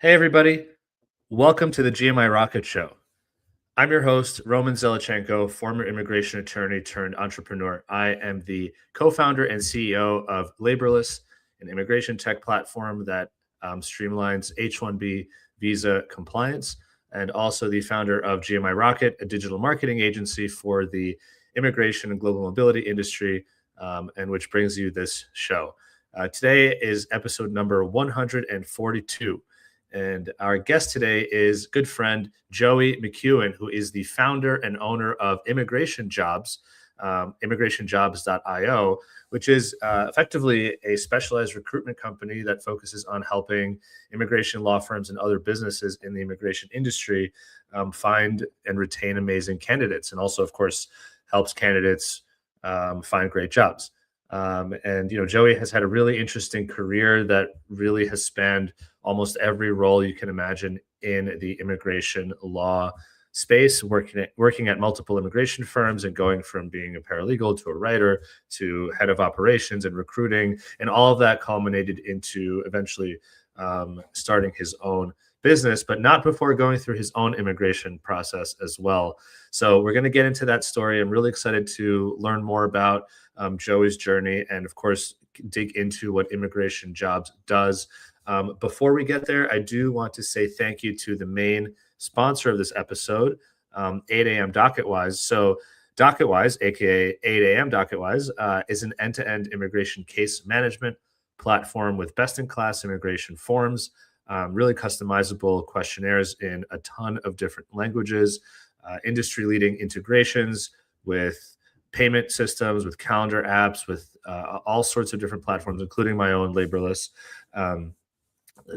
Hey, everybody. Welcome to the GMI Rocket Show. I'm your host, Roman Zelichenko, former immigration attorney turned entrepreneur. I am the co founder and CEO of Laborless, an immigration tech platform that streamlines H-1B visa compliance, and also the founder of GMI Rocket, a digital marketing agency for the immigration and global mobility industry, and which brings you this show. Today is episode number 142. And our guest today is good friend Joey McKeown, who is the founder and owner of ImmigrationJobs, immigrationjobs.io, which is effectively a specialized recruitment company that focuses on helping immigration law firms and other businesses in the immigration industry find and retain amazing candidates, and also, of course, helps candidates find great jobs. Joey has had a really interesting career that really has spanned almost every role you can imagine in the immigration law space, working at multiple immigration firms and going from being a paralegal to a writer to head of operations and recruiting, and all of that culminated into eventually starting his own business, but not before going through his own immigration process as well. So we're going to get into that story. I'm really excited to learn more about Joey's journey and, of course, dig into what ImmigrationJobs does. Before we get there, I do want to say thank you to the main sponsor of this episode, 8 a.m. DocketWise. So DocketWise, aka 8 a.m. DocketWise, is an end-to-end immigration case management platform with best-in-class immigration forms, really customizable questionnaires in a ton of different languages, industry-leading integrations with payment systems, with calendar apps, with all sorts of different platforms, including my own Laborless.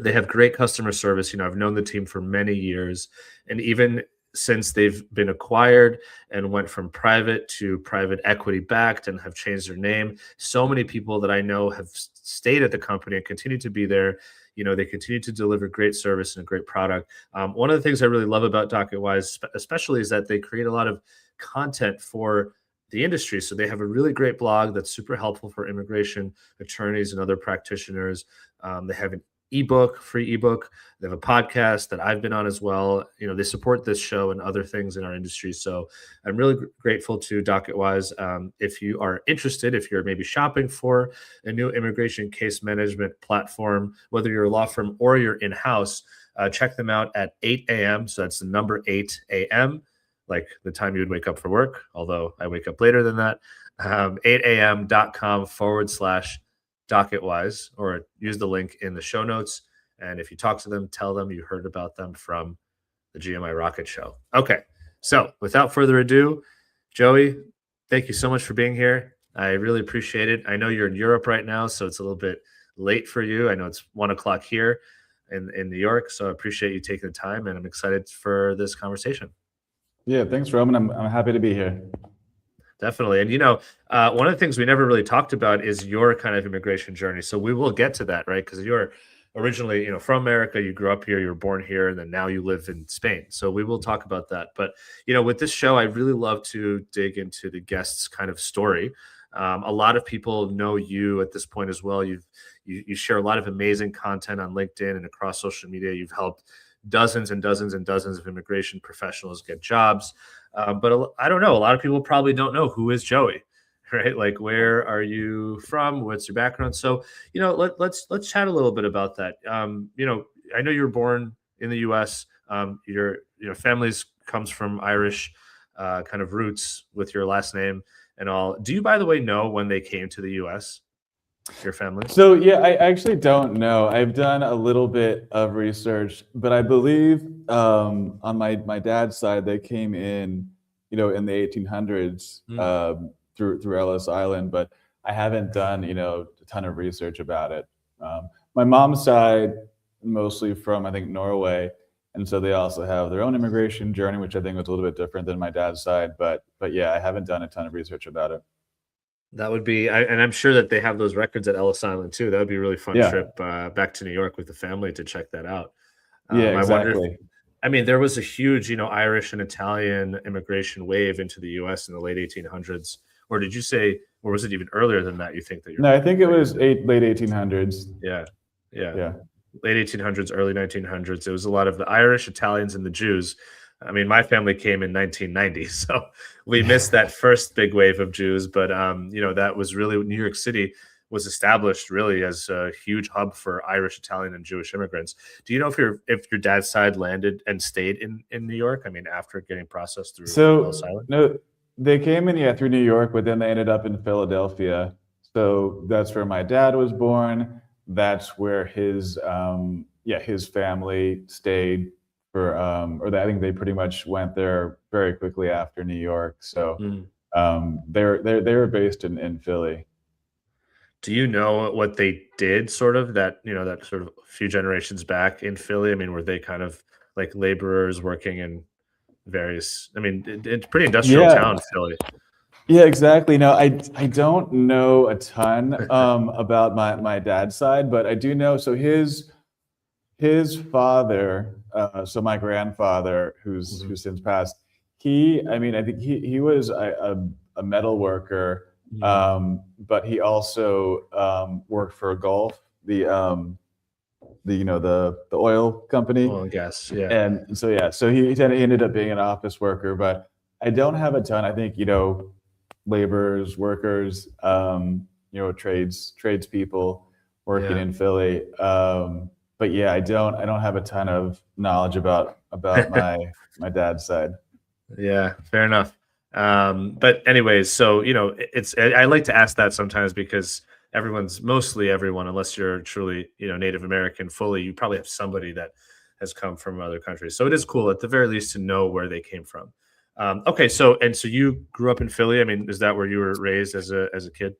They have great customer service. I've known the team for many years, and even since they've been acquired and went from private to private equity backed and have changed their name, so many people that I know have stayed at the company and continue to be there. They continue to deliver great service and a great product. One of the things I really love about DocketWise, especially, is that they create a lot of content for the industry. So they have a really great blog that's super helpful for immigration attorneys and other practitioners. They have an free ebook. They have a podcast that I've been on as well. They support this show and other things in our industry. So I'm really grateful to DocketWise. If you are interested, if you're maybe shopping for a new immigration case management platform, whether you're a law firm or you're in-house, check them out at 8 a.m. So that's the number 8 a.m., like the time you would wake up for work, although I wake up later than that. 8am.com/DocketWise, or use the link in the show notes. And if you talk to them, tell them you heard about them from the GMI Rocket Show. Okay, so without further ado, Joey, thank you so much for being here. I really appreciate it. I know you're in Europe right now, so it's a little bit late for you. I know it's 1 o'clock here in New York, so I appreciate you taking the time, and I'm excited for this conversation. Yeah, thanks, Roman. I'm happy to be here. Definitely. And, one of the things we never really talked about is your kind of immigration journey. So we will get to that, right? Because you're originally, from America, you grew up here, you were born here, and then now you live in Spain. So we will talk about that. But, with this show, I really love to dig into the guest's kind of story. A lot of people know you at this point as well. You share a lot of amazing content on LinkedIn and across social media. You've helped dozens and dozens and dozens of immigration professionals get jobs. But I don't know. A lot of people probably don't know who is Joey, right? Like, where are you from? What's your background? So, let's chat a little bit about that. I know you were born in the U.S. Your family's comes from Irish kind of roots with your last name and all. Do you, by the way, know when they came to the U.S.? Your family? So yeah, I actually don't know. I've done a little bit of research, but I believe on my dad's side, they came in, in the 1800s through Ellis Island, but I haven't done, a ton of research about it. My mom's side, mostly from, I think, Norway. And so they also have their own immigration journey, which I think was a little bit different than my dad's side. But yeah, I haven't done a ton of research about it. That would be, and I'm sure that they have those records at Ellis Island too. That would be a really fun trip back to New York with the family to check that out. Yeah, exactly. There was a huge, Irish and Italian immigration wave into the U.S. in the late 1800s. Or did you say, or was it even earlier than that? You think that you're? No, I think it was late 1800s. Yeah. late 1800s, early 1900s. It was a lot of the Irish, Italians, and the Jews. I mean, my family came in 1990, so we missed that first big wave of Jews. But that was really New York City was established really as a huge hub for Irish, Italian, and Jewish immigrants. Do you know if your dad's side landed and stayed in New York? I mean, after getting processed through Ellis So Island. no, they came in, yeah, through New York, but then they ended up in Philadelphia. So that's where my dad was born. That's where his family stayed for, I think they pretty much went there very quickly after New York. So Mm. they were based in Philly. Do you know what they did sort of that sort of few generations back in Philly? I mean, were they kind of like laborers working in various, I mean, it's a pretty industrial Yeah, town, Philly. yeah, exactly. No, I don't know a ton about my dad's side, but I do know. So his father, so my grandfather, Mhm. who's since passed, I mean, I think he was a metal worker, Mhm. but he also worked for Gulf, the oil company. Oil and gas, yeah. And so yeah, so he ended up being an office worker, but I don't have a ton. I think laborers, workers, tradespeople working Yeah. in Philly. But yeah, I don't have a ton of knowledge about my dad's side. Yeah, fair enough. But anyways, so I like to ask that sometimes because mostly everyone, unless you're truly Native American fully, you probably have somebody that has come from other countries. So it is cool at the very least to know where they came from. Okay, so you grew up in Philly. I mean, is that where you were raised as a kid?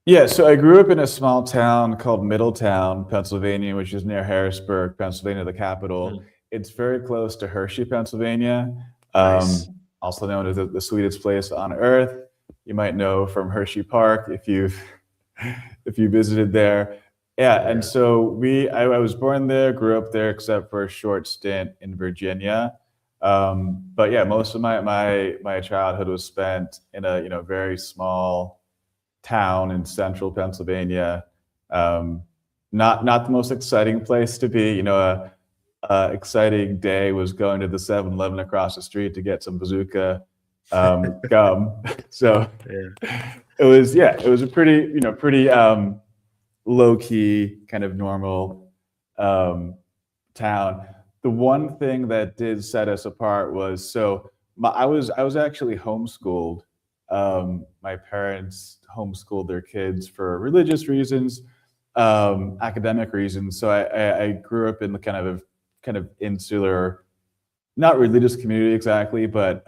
Yeah, so I grew up in a small town called Middletown, Pennsylvania, which is near Harrisburg, Pennsylvania, the capital. Mm, It's very close to Hershey, Pennsylvania, nice. also known as the sweetest place on earth. You might know from Hershey Park if you've if you visited there. Yeah, and Yeah. so I was born there, grew up there, except for a short stint in Virginia. But yeah, most of my childhood was spent in a very small town in central Pennsylvania. Um, not the most exciting place to be. A exciting day was going to the 7-Eleven across the street to get some bazooka gum. So Yeah. it was a pretty low key kind of normal town. The one thing that did set us apart was I was actually homeschooled. My parents homeschooled their kids for religious reasons, academic reasons. So I grew up in the kind of insular, not religious community exactly, but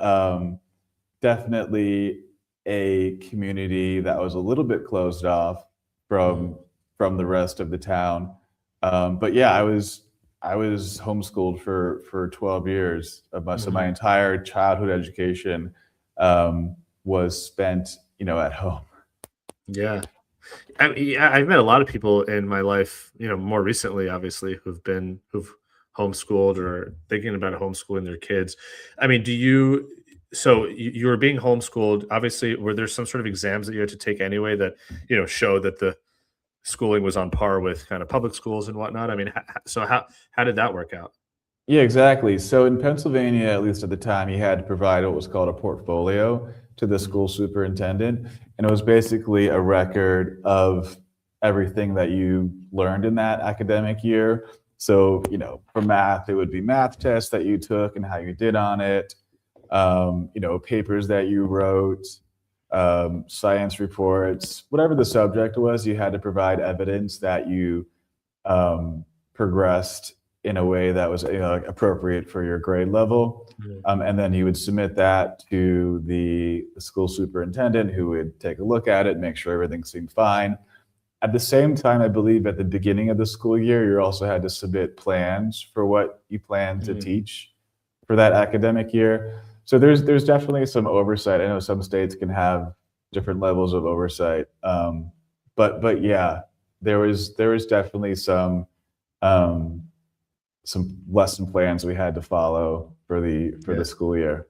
definitely a community that was a little bit closed off Mm, from from the rest of the town. But yeah, I was homeschooled for 12 years of my mhm. entire childhood education was spent at home. Yeah. Yeah, I've met a lot of people in my life, more recently, obviously, who've homeschooled or thinking about homeschooling their kids. I mean, so you were being homeschooled. Obviously, were there some sort of exams that you had to take anyway that, show that the schooling was on par with kind of public schools and whatnot? I mean, so how did that work out? Yeah, exactly. So in Pennsylvania, at least at the time, you had to provide what was called a portfolio to the Mhm. school superintendent. And it was basically a record of everything that you learned in that academic year. So, for math, it would be math tests that you took and how you did on it, papers that you wrote, science reports, whatever the subject was, you had to provide evidence that you progressed in a way that was appropriate for your grade level. Mhm. And then you would submit that to the school superintendent who would take a look at it, make sure everything seemed fine. At the same time, I believe at the beginning of the school year, you also had to submit plans for what you plan to Mhm. teach for that academic year. So there's definitely some oversight. I know some states can have different levels of oversight, but yeah, there was definitely um, some lesson plans we had to follow for the Yeah. school year.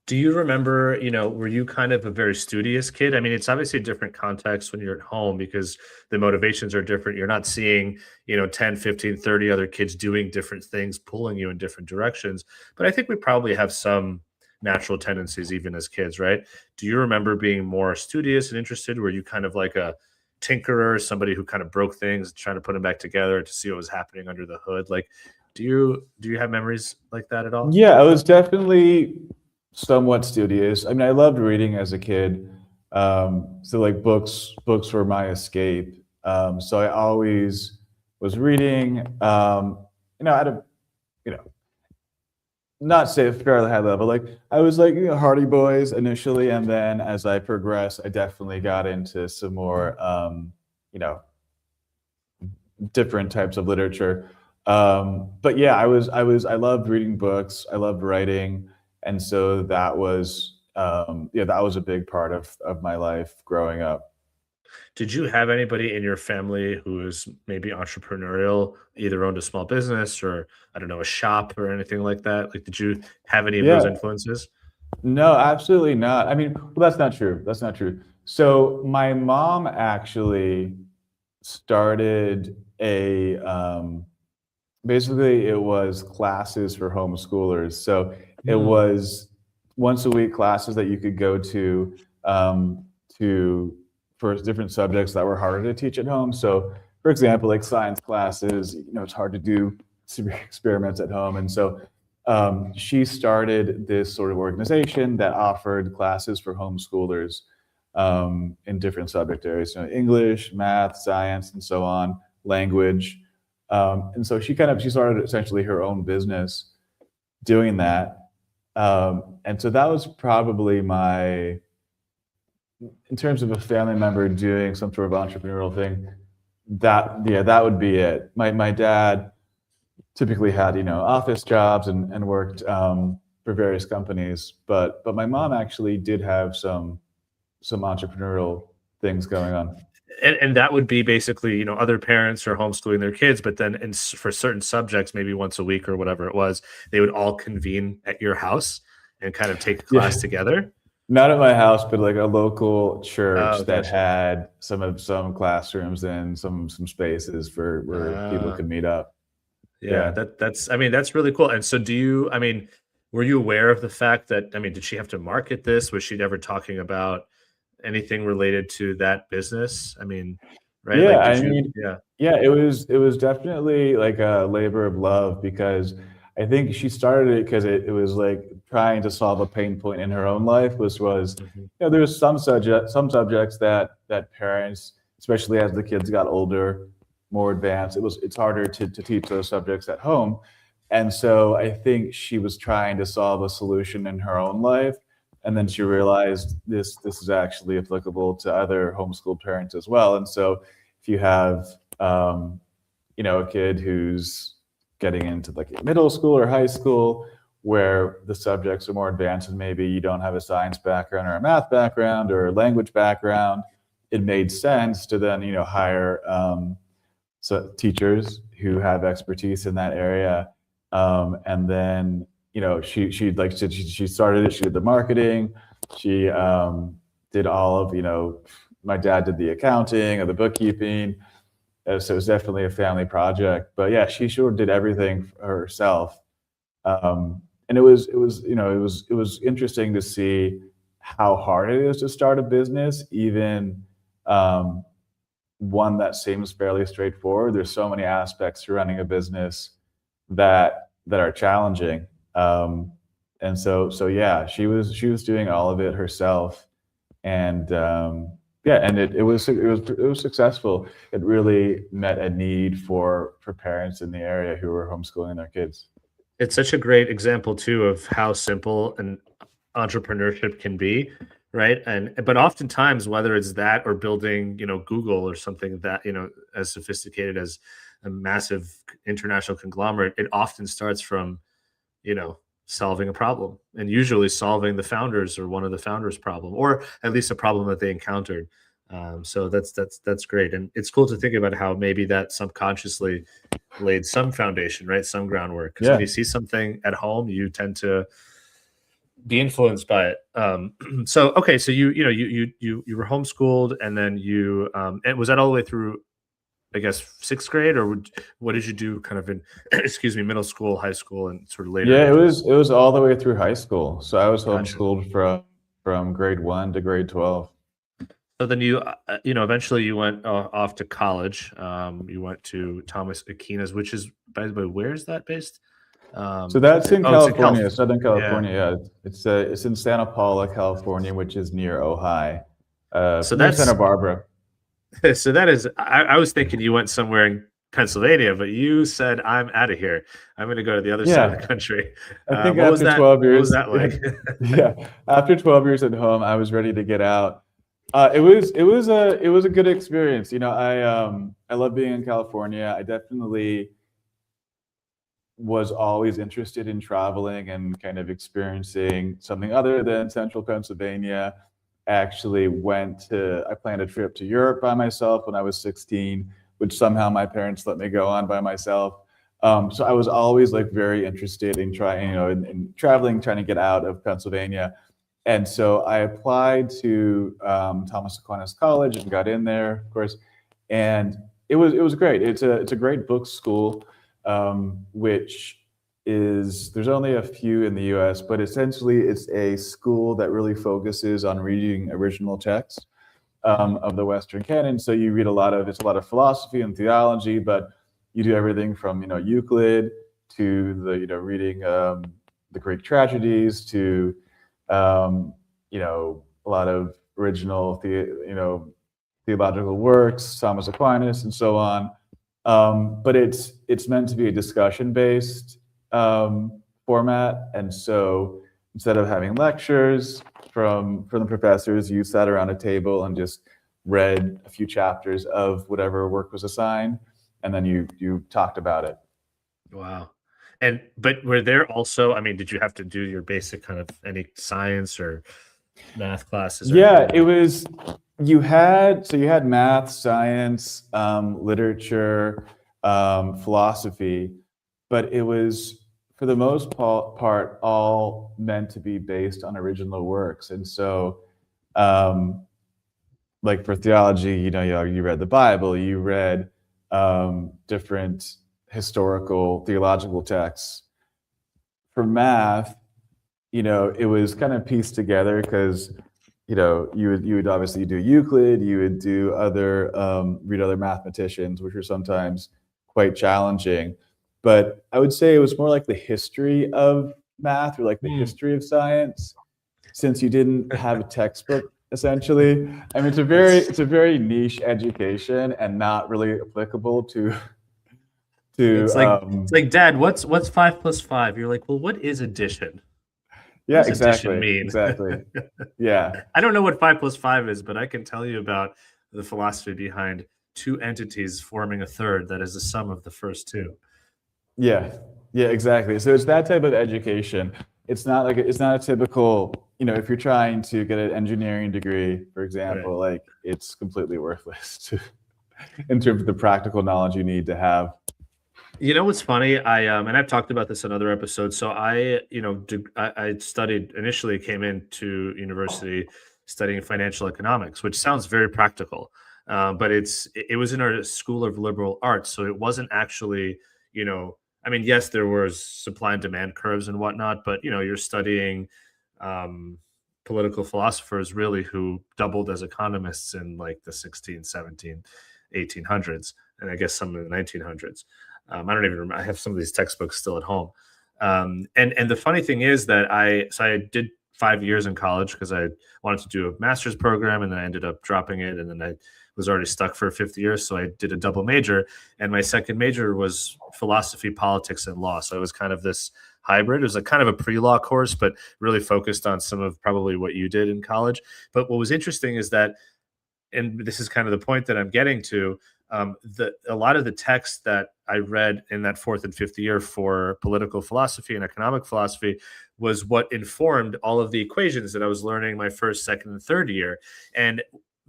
Do you remember, were you kind of a very studious kid? I mean, it's obviously a different context when you're at home because the motivations are different. You're not seeing, 10, 15, 30 other kids doing different things, pulling you in different directions. But I think we probably have some natural tendencies even as kids, right? Do you remember being more studious and interested? Were you kind of like a tinkerer, somebody who kind of broke things, trying to put them back together to see what was happening under the hood? Like, do you have memories like that at all? Yeah, I was definitely somewhat studious. I mean, I loved reading as a kid. So like books were my escape. So I always was reading, at a, you know, not say a fairly high level. Like I was like, Hardy Boys initially, and then as I progressed, I definitely got into some more, you know, different types of literature. But yeah, I loved reading books. I loved writing, and so that was, yeah, that was a big part of my life growing up. Did you have anybody in your family who is maybe entrepreneurial, either owned a small business or I don't know, a shop or anything like that? Like, did you have any of those Yeah, influences? no, absolutely not. I mean, well, that's not true. That's not true. So my mom actually started a basically it was classes for homeschoolers. So it Mm, was once a week classes that you could go um, to for different subjects that were harder to teach at home. So for example, like science classes, it's hard to do experiments at home. And so she started this sort of organization that offered classes for homeschoolers in different subject areas, English, math, science, and so on, language. And so she started essentially her own business doing that. And so that was probably in terms of a family member doing some sort of entrepreneurial thing, that would be it. My dad typically had, office jobs and worked for various companies, but my mom actually did have some entrepreneurial things going on. and that would be basically, other parents are homeschooling their kids, but then for certain subjects, maybe once a week or whatever it was, they would all convene at your house and kind of take a class Yeah. together. Not at my house, but like a local church Oh, that gotcha. had some classrooms and some spaces for where people Uh, could meet up. Yeah, Yeah. I mean, that's really cool. And so I mean, were you aware of the fact that, I mean, did she have to market this? Was she ever talking about anything related to that business? I mean, right? Yeah, Like, I mean, yeah. yeah, it was definitely like a labor of love because I think she started it because it was like trying to solve a pain point in her own life, which was, Mhm. there's some subjects that parents, especially as the kids got older, more advanced, it's harder to teach those subjects at home. And so I think she was trying to solve a solution in her own life. And then she realized this is actually applicable to other homeschooled parents as well. And so if you have a kid who's getting into like middle school or high school where the subjects are more advanced and maybe you don't have a science background or a math background or a language background, it made sense to then hire so teachers who have expertise in that area. And then she started it, she did the marketing, she did all of my dad did the accounting or the bookkeeping. So it was definitely a family project. But yeah, she sure did everything herself. And it was interesting to see how hard it is to start a business, even um, one that seems fairly straightforward. There's so many aspects to running a business that are challenging. And so yeah, she was doing all of it herself, and yeah, and it was successful. It really met a need for parents in the area who were homeschooling their kids. It's such a great example too of how simple an entrepreneurship can be, right? And but oftentimes, whether it's that or building, Google or something that, as sophisticated as a massive international conglomerate, it often starts from, solving a problem and usually solving the founders or one of the founders' problem, or at least a problem that they encountered. So that's great, and it's cool to think about how maybe that subconsciously laid some foundation, right? Some groundwork. Because when Yeah, you see something at home, you tend to be influenced by it. So okay, so you were homeschooled, and then and was that all the way through, I guess, sixth grade, or what did you do kind of in excuse me, middle school, high school, and sort of later Yeah, it ages? was it was all the way through high school. So I was Gotcha. homeschooled from grade 1 to grade 12. So then eventually you went off to college. You went to Thomas Aquinas, which is, by the way, where is that based? So that's in It's in California, California. Southern Yeah. California. Yeah, it's in Santa Paula, California, which is near Ojai, So near Santa that's Barbara. so that is. I was thinking you went somewhere in Pennsylvania, but you said I'm out of here. I'm going to go to the other side of Yeah, the country. I think What was after that? 12 What was years, that yeah, like? yeah, after 12 years at home, I was ready to get out. It was a good experience. I love being in California. I definitely was always interested in traveling and kind of experiencing something other than central Pennsylvania. I planned a trip to Europe by myself when I was 16, which somehow my parents let me go on by myself. So I was always like very interested in trying, in traveling, trying to get out of Pennsylvania. And so I applied to Thomas Aquinas College and got in there, of course. And it was great. It's a great book school, which is there's only a few in the U.S., but essentially it's a school that really focuses on reading original texts of the Western canon. So you read it's a lot of philosophy and theology, but you do everything from Euclid to reading the Greek tragedies to a lot of original theological works, Thomas Aquinas, and so on. But it's meant to be a discussion-based format, and so instead of having lectures from the professors, you sat around a table and just read a few chapters of whatever work was assigned, and then you talked about it. Wow. But were there also, I mean, did you have to do your basic kind of any science or math classes or anything Yeah, like it that? was. You had math, science, literature, philosophy, but it was for the most part all meant to be based on original works. And so, um, like for theology, you read the Bible, you read different historical theological texts. For math, it was kind of pieced together because you would obviously do Euclid, you would do read other mathematicians, which are sometimes quite challenging. But I would say it was more like the history of math or like the Hmm. history of science, since you didn't have a textbook essentially. I mean, That's it's a very niche education and not really applicable to it's like, Dad, what's 5 plus 5? You're like, well, what is addition? What yeah, does addition exactly, mean? exactly. Yeah. I don't know what 5 plus 5 is, but I can tell you about the philosophy behind two entities forming a third that is the sum of the first two. Yeah, yeah, exactly. So it's that type of education. It's not a typical, if you're trying to get an engineering degree, for Right. example, like it's completely worthless in terms of the practical knowledge you need to have. You know what's funny? And I've talked about this in other episodes. So I studied initially, came into university studying financial economics, which sounds very practical, but it was in our School of Liberal Arts, so it wasn't actually, I mean, yes, there was supply and demand curves and whatnot, but you're studying um, political philosophers really who doubled as economists in like the 16, 17, 1800s, and I guess some in the 1900s. I don't even remember. I have some of these textbooks still at home. And the funny thing is that I did 5 years in college because I wanted to do a master's program, and then I ended up dropping it, and then I was already stuck for 5 years, so I did a double major, and my second major was philosophy, politics, and law. So it was kind of this hybrid. It was a kind of a pre-law course, but really focused on some of probably what you did in college. But what was interesting is that, and this is kind of the point that I'm getting to, a lot of the texts that I read in that fourth and fifth year for political philosophy and economic philosophy was what informed all of the equations that I was learning my first, second, and third year. And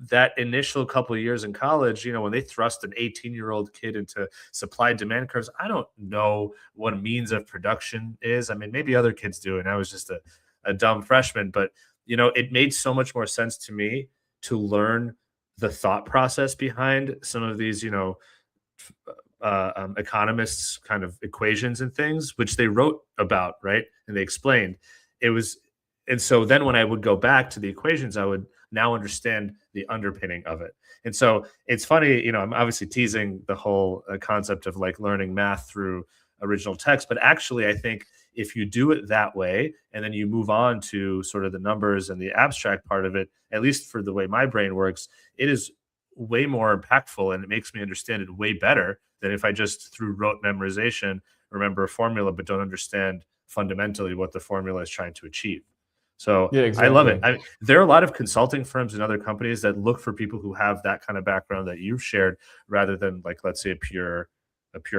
that initial couple of years in college, when they thrust an 18-year-old kid into supply demand curves, I don't know what a means of production is. I mean, maybe other kids do, and I was just a dumb freshman, but it made so much more sense to me to learn the thought process behind some of these, economists' kind of equations and things, which they wrote about, right? And they explained. It was, and so then when I would go back to the equations, I would now understand the underpinning of it. And so it's funny, I'm obviously teasing the whole concept of like learning math through original text, but actually, I think if you do it that way, and then you move on to sort of the numbers and the abstract part of it, at least for the way my brain works, it is way more impactful and it makes me understand it way better than if I just through rote memorization remember a formula but don't understand fundamentally what the formula is trying to achieve. So Yeah, I love it. exactly. There are a lot of consulting firms and other companies that look for people who have that kind of background that you've shared, rather than like, let's say, a pure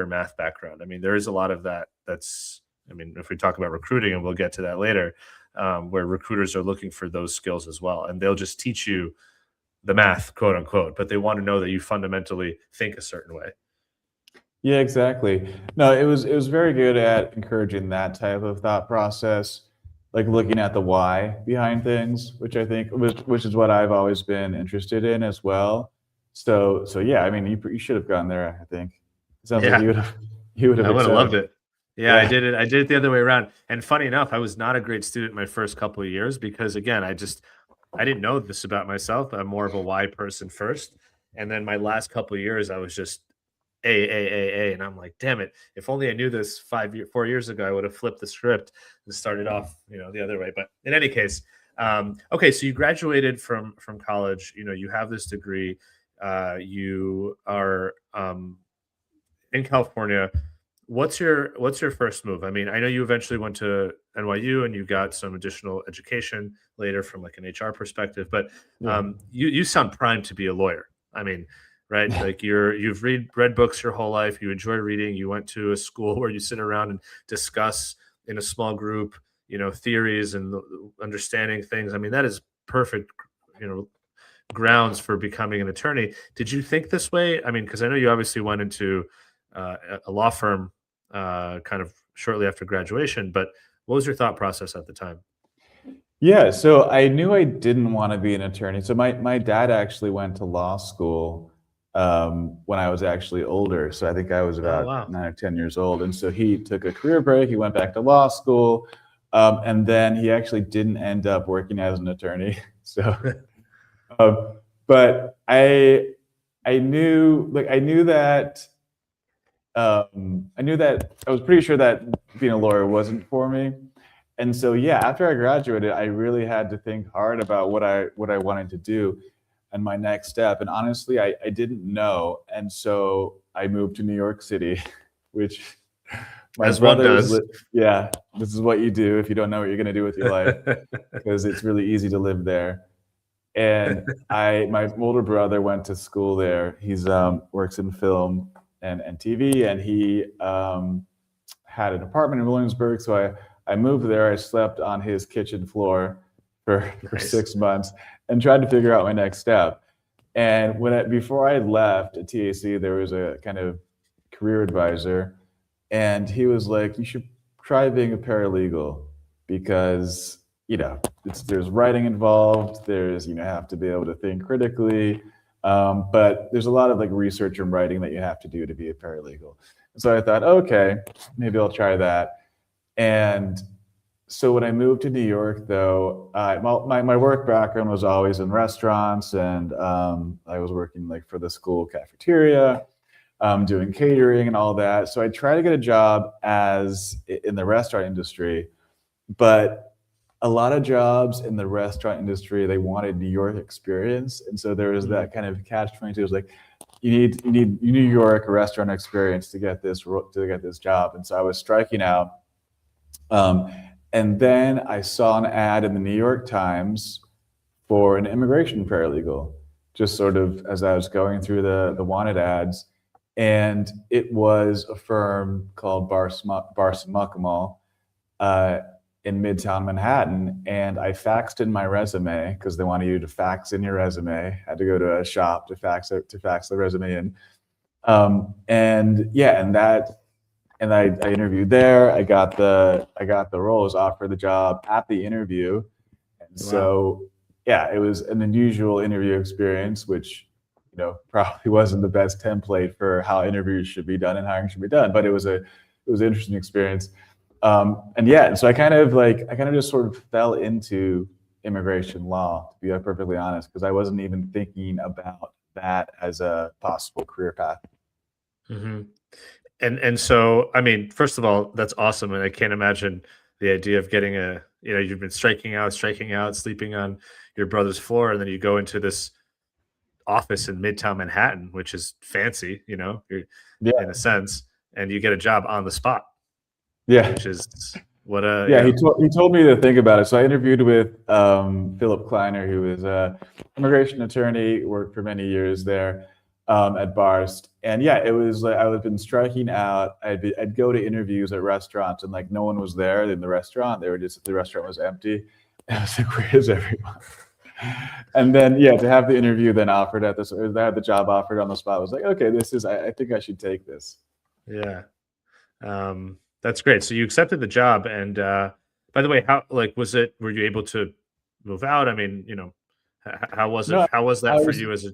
math background. I mean, there is a lot of that. If we talk about recruiting, and we'll get to that later, where recruiters are looking for those skills as well, and they'll just teach you the math, quote unquote, but they want to know that you fundamentally think a certain way. Yeah, exactly. No, it was very good at encouraging that type of thought process, like looking at the why behind things, which I think which is what I've always been interested in as well. So yeah, I mean, you should have gone there. I think it sounds like Yeah, you would have I would have loved excelled. it. Yeah, I Yeah. did it. I did it the other way around. And funny enough, I was not a great student my first couple of years because, again, I didn't know this about myself. I'm more of a why person first, and then my last couple of years, I was just A, and I'm like, damn it! If only I knew this 4 years ago, I would have flipped the script and started off, the other way. But in any case, okay, so you graduated from college. You have this degree. You are in California. What's your first move? I mean, I know you eventually went to NYU and you got some additional education later from like an HR perspective, but Yeah. you sound primed to be a lawyer. I mean, right? Like you've read books your whole life. You enjoy reading. You went to a school where you sit around and discuss in a small group, theories and understanding things. I mean, that is perfect, you know, grounds for becoming an attorney. Did you think this way? I mean, because I know you obviously went into a law firm kind of shortly after graduation, but what was your thought process at the time? Yeah, so I knew I didn't want to be an attorney. So my dad actually went to law school when I was actually older. So I think I was Oh, about wow. 9 or 10 years old. And so he took a career break. He went back to law school, and then he actually didn't end up working as an attorney. So, um, but I knew that I was pretty sure that being a lawyer wasn't for me. And so yeah, after I graduated, I really had to think hard about what I wanted to do and my next step. And honestly, I didn't know. And so I moved to New York City, which my As one brother does. yeah, this is what you do if you don't know what you're going to do with your life, because it's really easy to live there. And my older brother went to school there. He's works in film and TV, and he had an apartment in Williamsburg. So I moved there. I slept on his kitchen floor for Nice. 6 months and tried to figure out my next step. And before I left at TAC, there was a kind of career advisor, and he was like, "You should try being a paralegal because there's writing involved. There's have to be able to think critically, but there's a lot of like research and writing that you have to do to be a paralegal." So I thought, okay, maybe I'll try that. And so when I moved to New York, though, my work background was always in restaurants, and I was working like for the school cafeteria, doing catering and all that. So I tried to get a job in the restaurant industry, but a lot of jobs in the restaurant industry, they wanted New York experience, and so there was Mhm. that kind of catch-22. It was like you need New York restaurant experience to get this job, and so I was striking out. Um, and then I saw an ad in the New York Times for an immigration paralegal, just sort of as I was going through the wanted ads, and it was a firm called Barson Muckamal in Midtown Manhattan. And I faxed in my resume because they wanted you to fax in your resume. I had to go to a shop to fax the resume in. And yeah, and I interviewed there. I got the role. I was offered the job at the interview, and so yeah, it was an unusual interview experience, which probably wasn't the best template for how interviews should be done and hiring should be done. But it was an interesting experience, and yeah, and so I kind of just sort of fell into immigration law, to be perfectly honest, because I wasn't even thinking about that as a possible career path. Mm-hmm. And so, I mean, first of all, that's awesome, and I can't imagine the idea of getting you've been striking out, sleeping on your brother's floor, and then you go into this office in Midtown Manhattan, which is fancy, you're, Yeah, in a sense, and you get a job on the spot, yeah, which is what a yeah. He told me to think about it. So I interviewed with Philip Kleiner, who is a immigration attorney, worked for many years there at Barst, and yeah, it was like I had been striking out. I'd go to interviews at restaurants, and like no one was there in the restaurant. The restaurant was empty. And I was like, where's everyone? And then yeah, to have the interview then offered at this, or I had the job offered on the spot. I was like, okay, I think I should take this. Yeah. That's great. So you accepted the job, and by the way, how was it? Were you able to move out? I mean, how was it? No, How was I that for was you as a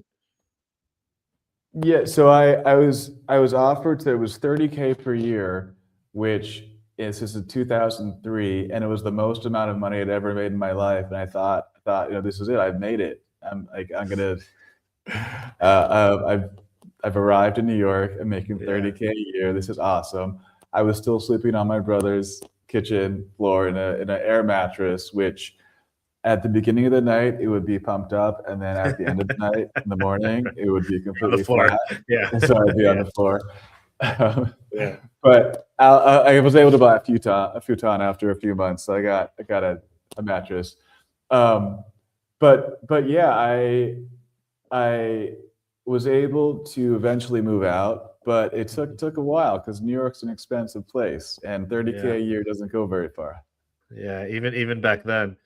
yeah. So I was offered to, it was 30K per year, which is this is 2003, and it was the most amount of money I'd ever made in my life. And I thought this is it. I've made it. I'm gonna I've arrived in New York. I'm making 30K a year. This is awesome. I was still sleeping on my brother's kitchen floor in an air mattress, which at the beginning of the night it would be pumped up, and then at the end of the night, in the morning, it would be on the completely floor? flat. Yeah. And so I'd be on Yeah. the floor. Yeah. But I was able to buy a futon after a few months. So I got a mattress. But yeah, I was able to eventually move out, but it took a while because New York's an expensive place, and 30K Yeah. a year doesn't go very far. Yeah. Even back then.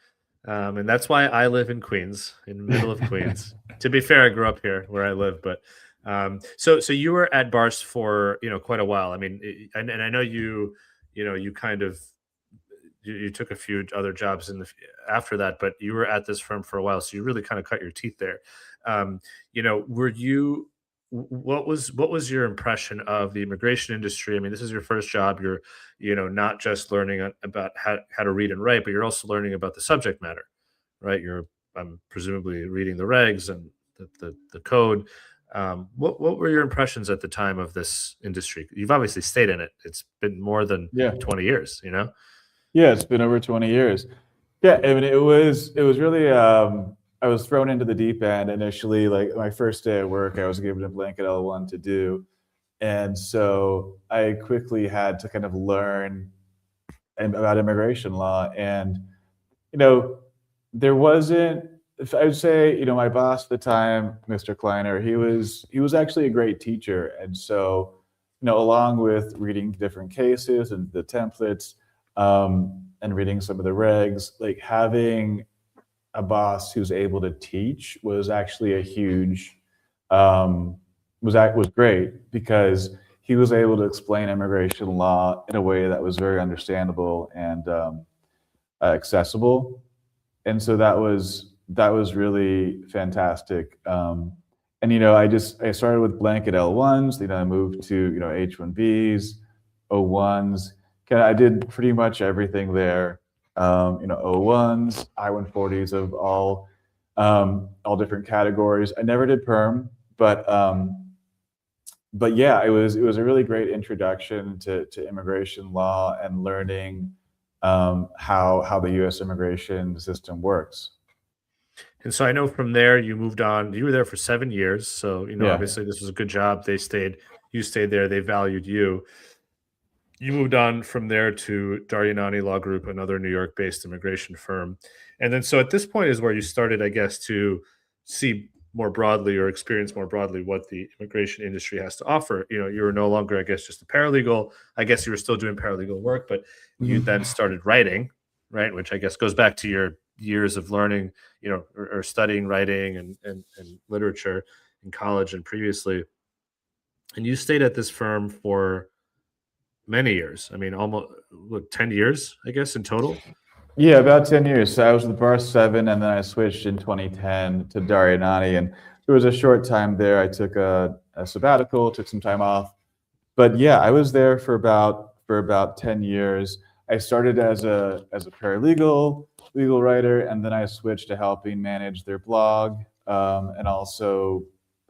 And that's why I live in Queens, in the middle of Queens. To be fair, I grew up here where I live, but so you were at Barst for quite a while. I mean, and I know you kind of you took a few other jobs after that, but you were at this firm for a while, so you really kind of cut your teeth there. Were you? What was your impression of the immigration industry? I mean, this is your first job. You're not just learning about how to read and write, but you're also learning about the subject matter, right? You're presumably reading the regs and the code. What were your impressions at the time of this industry? You've obviously stayed in it. It's been more than Yeah. 20 years, Yeah, it's been over 20 years. Yeah, I mean, it was really I was thrown into the deep end initially. Like my first day at work, I was given a blanket L1 to do, and so I quickly had to kind of learn about immigration law. And there wasn't. I would say my boss at the time, Mr. Kleiner, he was actually a great teacher, and so along with reading different cases and the templates, and reading some of the regs, like having a boss who's able to teach was actually a huge was great, because he was able to explain immigration law in a way that was very understandable and accessible, and so that was really fantastic. And I started with blanket L1s. I moved to H1Bs, O1s. I did pretty much everything there. O1s, I-140s of all different categories. I never did perm, but yeah, it was a really great introduction to immigration law and learning how the U.S. immigration system works. And so I know from there you moved on. You were there for 7 years, so Yeah. obviously this was a good job. You stayed there. They valued you. You moved on from there to Daryanani Law Group, another New York-based immigration firm. And then so at this point is where you started, I guess, to see more broadly or experience more broadly what the immigration industry has to offer. You were no longer, I guess, just a paralegal. I guess you were still doing paralegal work, but you then started writing, right? Which I guess goes back to your years of learning, or studying writing and literature in college and previously. And you stayed at this firm for many years. I mean, almost 10 years, I guess, in total. Yeah, about 10 years. So I was at the bar 7, and then I switched in 2010 to Daryanani, and there was a short time there. I took a sabbatical, took some time off. But yeah, I was there for about 10 years. I started as a paralegal, legal writer, and then I switched to helping manage their blog, and also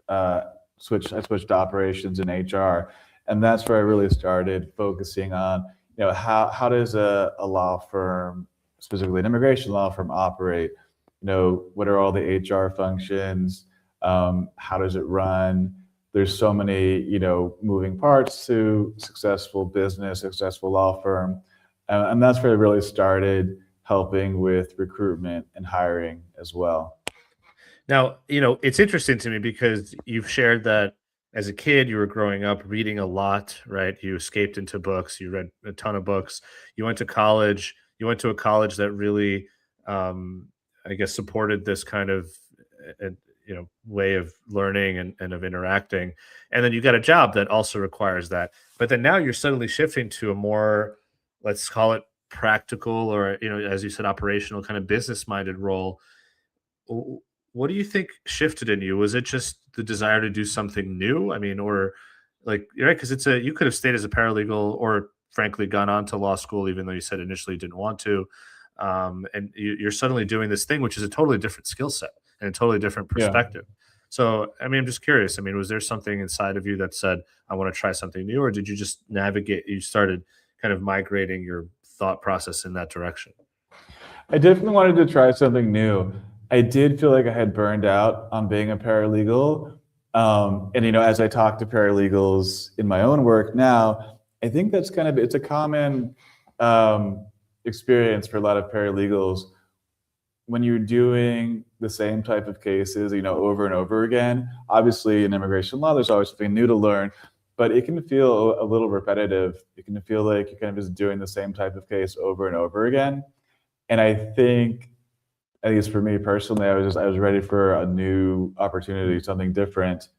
I switched to operations in HR, and that's where I really started focusing on, how does a law firm, specifically an immigration law firm, operate? What are all the HR functions? How does it run? There's so many, moving parts to successful business, successful law firm. And that's where I really started helping with recruitment and hiring as well. Now, it's interesting to me because you've shared that as a kid, you were growing up reading a lot, right? You escaped into books, you read a ton of books. You went to college, you went to a college that really, I guess, supported this kind of, uh, way of learning and of interacting. And then you got a job that also requires that. But then now you're suddenly shifting to a more, let's call it practical, or, as you said, operational kind of business minded role. W- what do you think shifted in you? Was it just the desire to do something new? I mean, or like, right? Because you could have stayed as a paralegal, or frankly gone on to law school, even though you said initially you didn't want to. And you're suddenly doing this thing, which is a totally different skill set and a totally different Yeah. perspective. So, I mean, I'm just curious. I mean, was there something inside of you that said, I want to try something new, or did you just navigate? You started kind of migrating your thought process in that direction? I definitely wanted to try something new. I did feel like I had burned out on being a paralegal. And as I talk to paralegals in my own work now, I think that's it's a common experience for a lot of paralegals. When you're doing the same type of cases, over and over again. Obviously, in immigration law, there's always something new to learn, but it can feel a little repetitive. It can feel like you're kind of just doing the same type of case over and over again. And I think, at least for me personally, I was ready for a new opportunity, something different.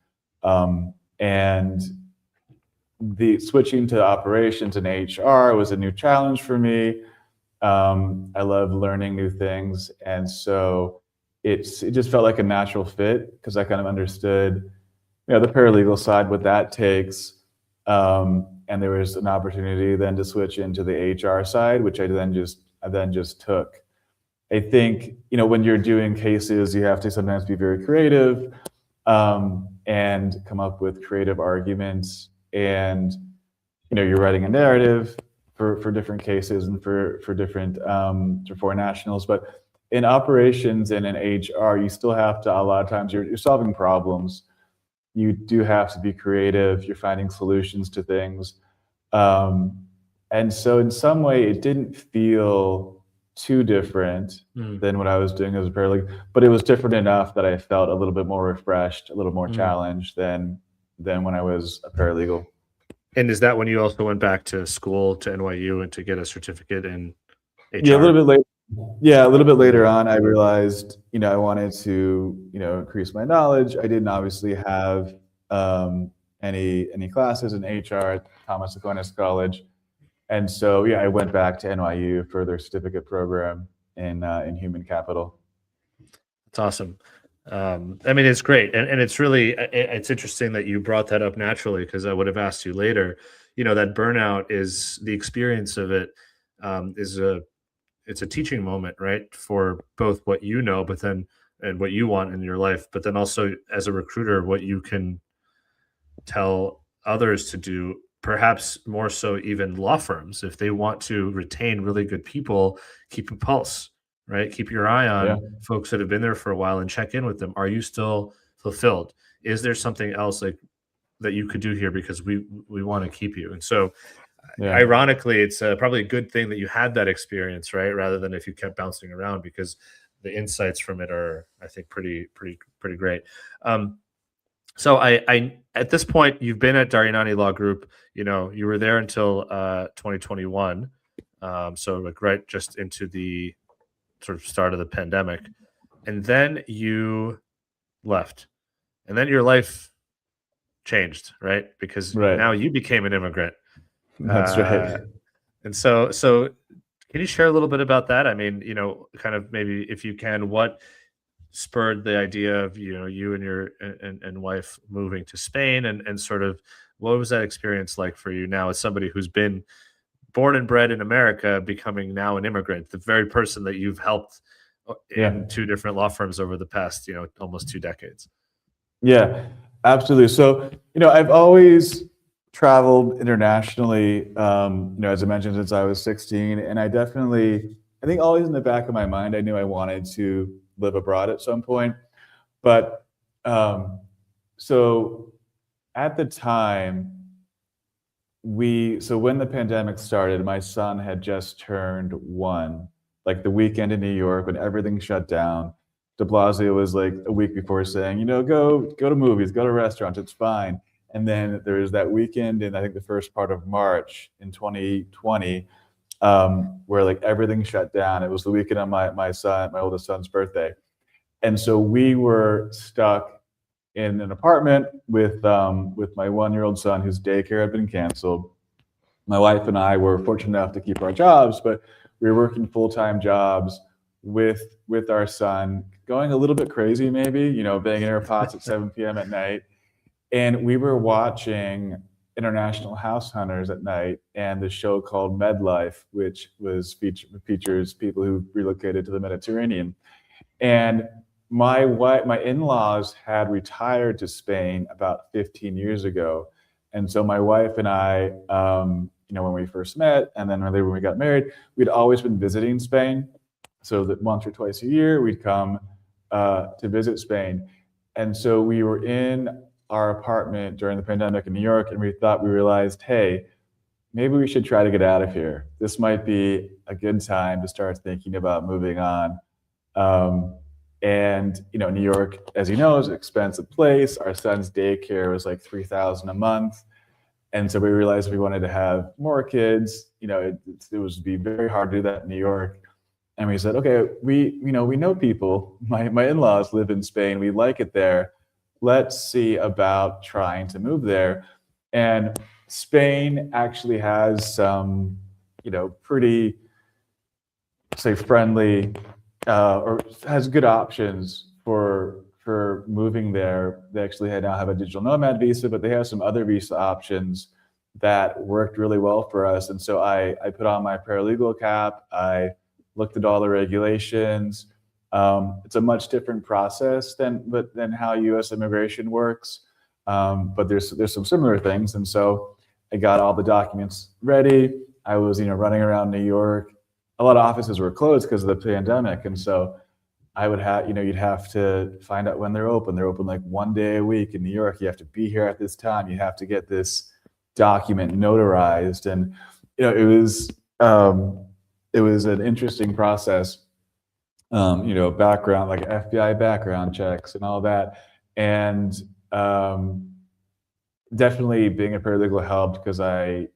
And the switching to operations and HR was a new challenge for me. I love learning new things, and so it just felt like a natural fit because I kind of understood, the paralegal side, what that takes. And there was an opportunity then to switch into the HR side, which I then just took. I think, when you're doing cases, you have to sometimes be very creative, and come up with creative arguments. And, you're writing a narrative for different cases and for different for foreign nationals. But in operations and in HR, you still have to, a lot of times, you're solving problems. You do have to be creative. You're finding solutions to things. And so in some way, it didn't feel too different than what I was doing as a paralegal, but it was different enough that I felt a little bit more refreshed, a little more challenged than when I was a paralegal. And is that when you also went back to school to NYU and to get a certificate in HR? Yeah, a little bit later. Yeah, a little bit later on, I realized, I wanted to, increase my knowledge. I didn't obviously have any classes in HR at Thomas Aquinas College, and so yeah, I went back to NYU for their certificate program in human capital. That's awesome. I mean, it's great, and it's really it's interesting that you brought that up naturally, because I would have asked you later. That burnout is the experience of it, is it's a teaching moment, right, for both what but then and what you want in your life, but then also as a recruiter, what you can tell others to do, perhaps more so even law firms, if they want to retain really good people. Keep a pulse, right? Keep your eye Yeah. on folks that have been there for a while and check in with them. Are you still fulfilled? Is there something else like that you could do here, because we want to keep you? And so Yeah. ironically, it's probably a good thing that you had that experience, right, rather than if you kept bouncing around, because the insights from it are, I think, pretty great. So I at this point, you've been at Daryanani Law Group. You were there until 2021. So like right just into the sort of start of the pandemic, and then you left, and then your life changed, right? Because Right. now you became an immigrant. That's right. And so can you share a little bit about that? I mean, kind of maybe if you can, what spurred the idea of, you and your and wife moving to Spain, and sort of what was that experience like for you now as somebody who's been born and bred in America, becoming now an immigrant, the very person that you've helped Yeah. in two different law firms over the past, almost 2 decades. Yeah, absolutely. So, I've always traveled internationally, as I mentioned, since I was 16. And I think always in the back of my mind, I knew I wanted to live abroad at some point. But so at the time, when the pandemic started, my son had just turned 1, like the weekend in New York when everything shut down. De Blasio was like a week before saying, go to movies, go to restaurants, it's fine. And then there was that weekend in, I think, the first part of March in 2020, where like everything shut down. It was the weekend of my oldest son's birthday. And so we were stuck in an apartment with my 1-year-old son whose daycare had been canceled. My wife and I were fortunate enough to keep our jobs, but we were working full-time jobs with our son, going a little bit crazy, maybe, banging our pots at 7 p.m. at night. And we were watching International House Hunters at night and the show called MedLife, which features people who relocated to the Mediterranean. And my in-laws had retired to Spain about 15 years ago. And so my wife and I, when we first met, and then when we got married, we'd always been visiting Spain. So that once or twice a year, we'd come to visit Spain. And so we were in our apartment during the pandemic in New York, and we realized, hey, maybe we should try to get out of here. This might be a good time to start thinking about moving on. And New York, as you know, is an expensive place. Our son's daycare was like $3,000 a month. And so we realized if we wanted to have more kids, it would be very hard to do that in New York. And we said, okay, we know people. My in-laws live in Spain. We like it there. Let's see about trying to move there. And Spain actually has some, pretty, say, friendly, or has good options for moving there. They actually now have a digital nomad visa, but they have some other visa options that worked really well for us. And so I put on my paralegal cap. I looked at all the regulations. It's a much different process than how U.S. immigration works, but there's some similar things. And so I got all the documents ready. I was running around New York. A lot of offices were closed because of the pandemic, and so I would have you'd have to find out when they're open. They're open like one day a week in New York. You have to be here at this time. You have to get this document notarized, and it was an interesting process. Background, like FBI background checks and all that. And definitely being a paralegal helped because I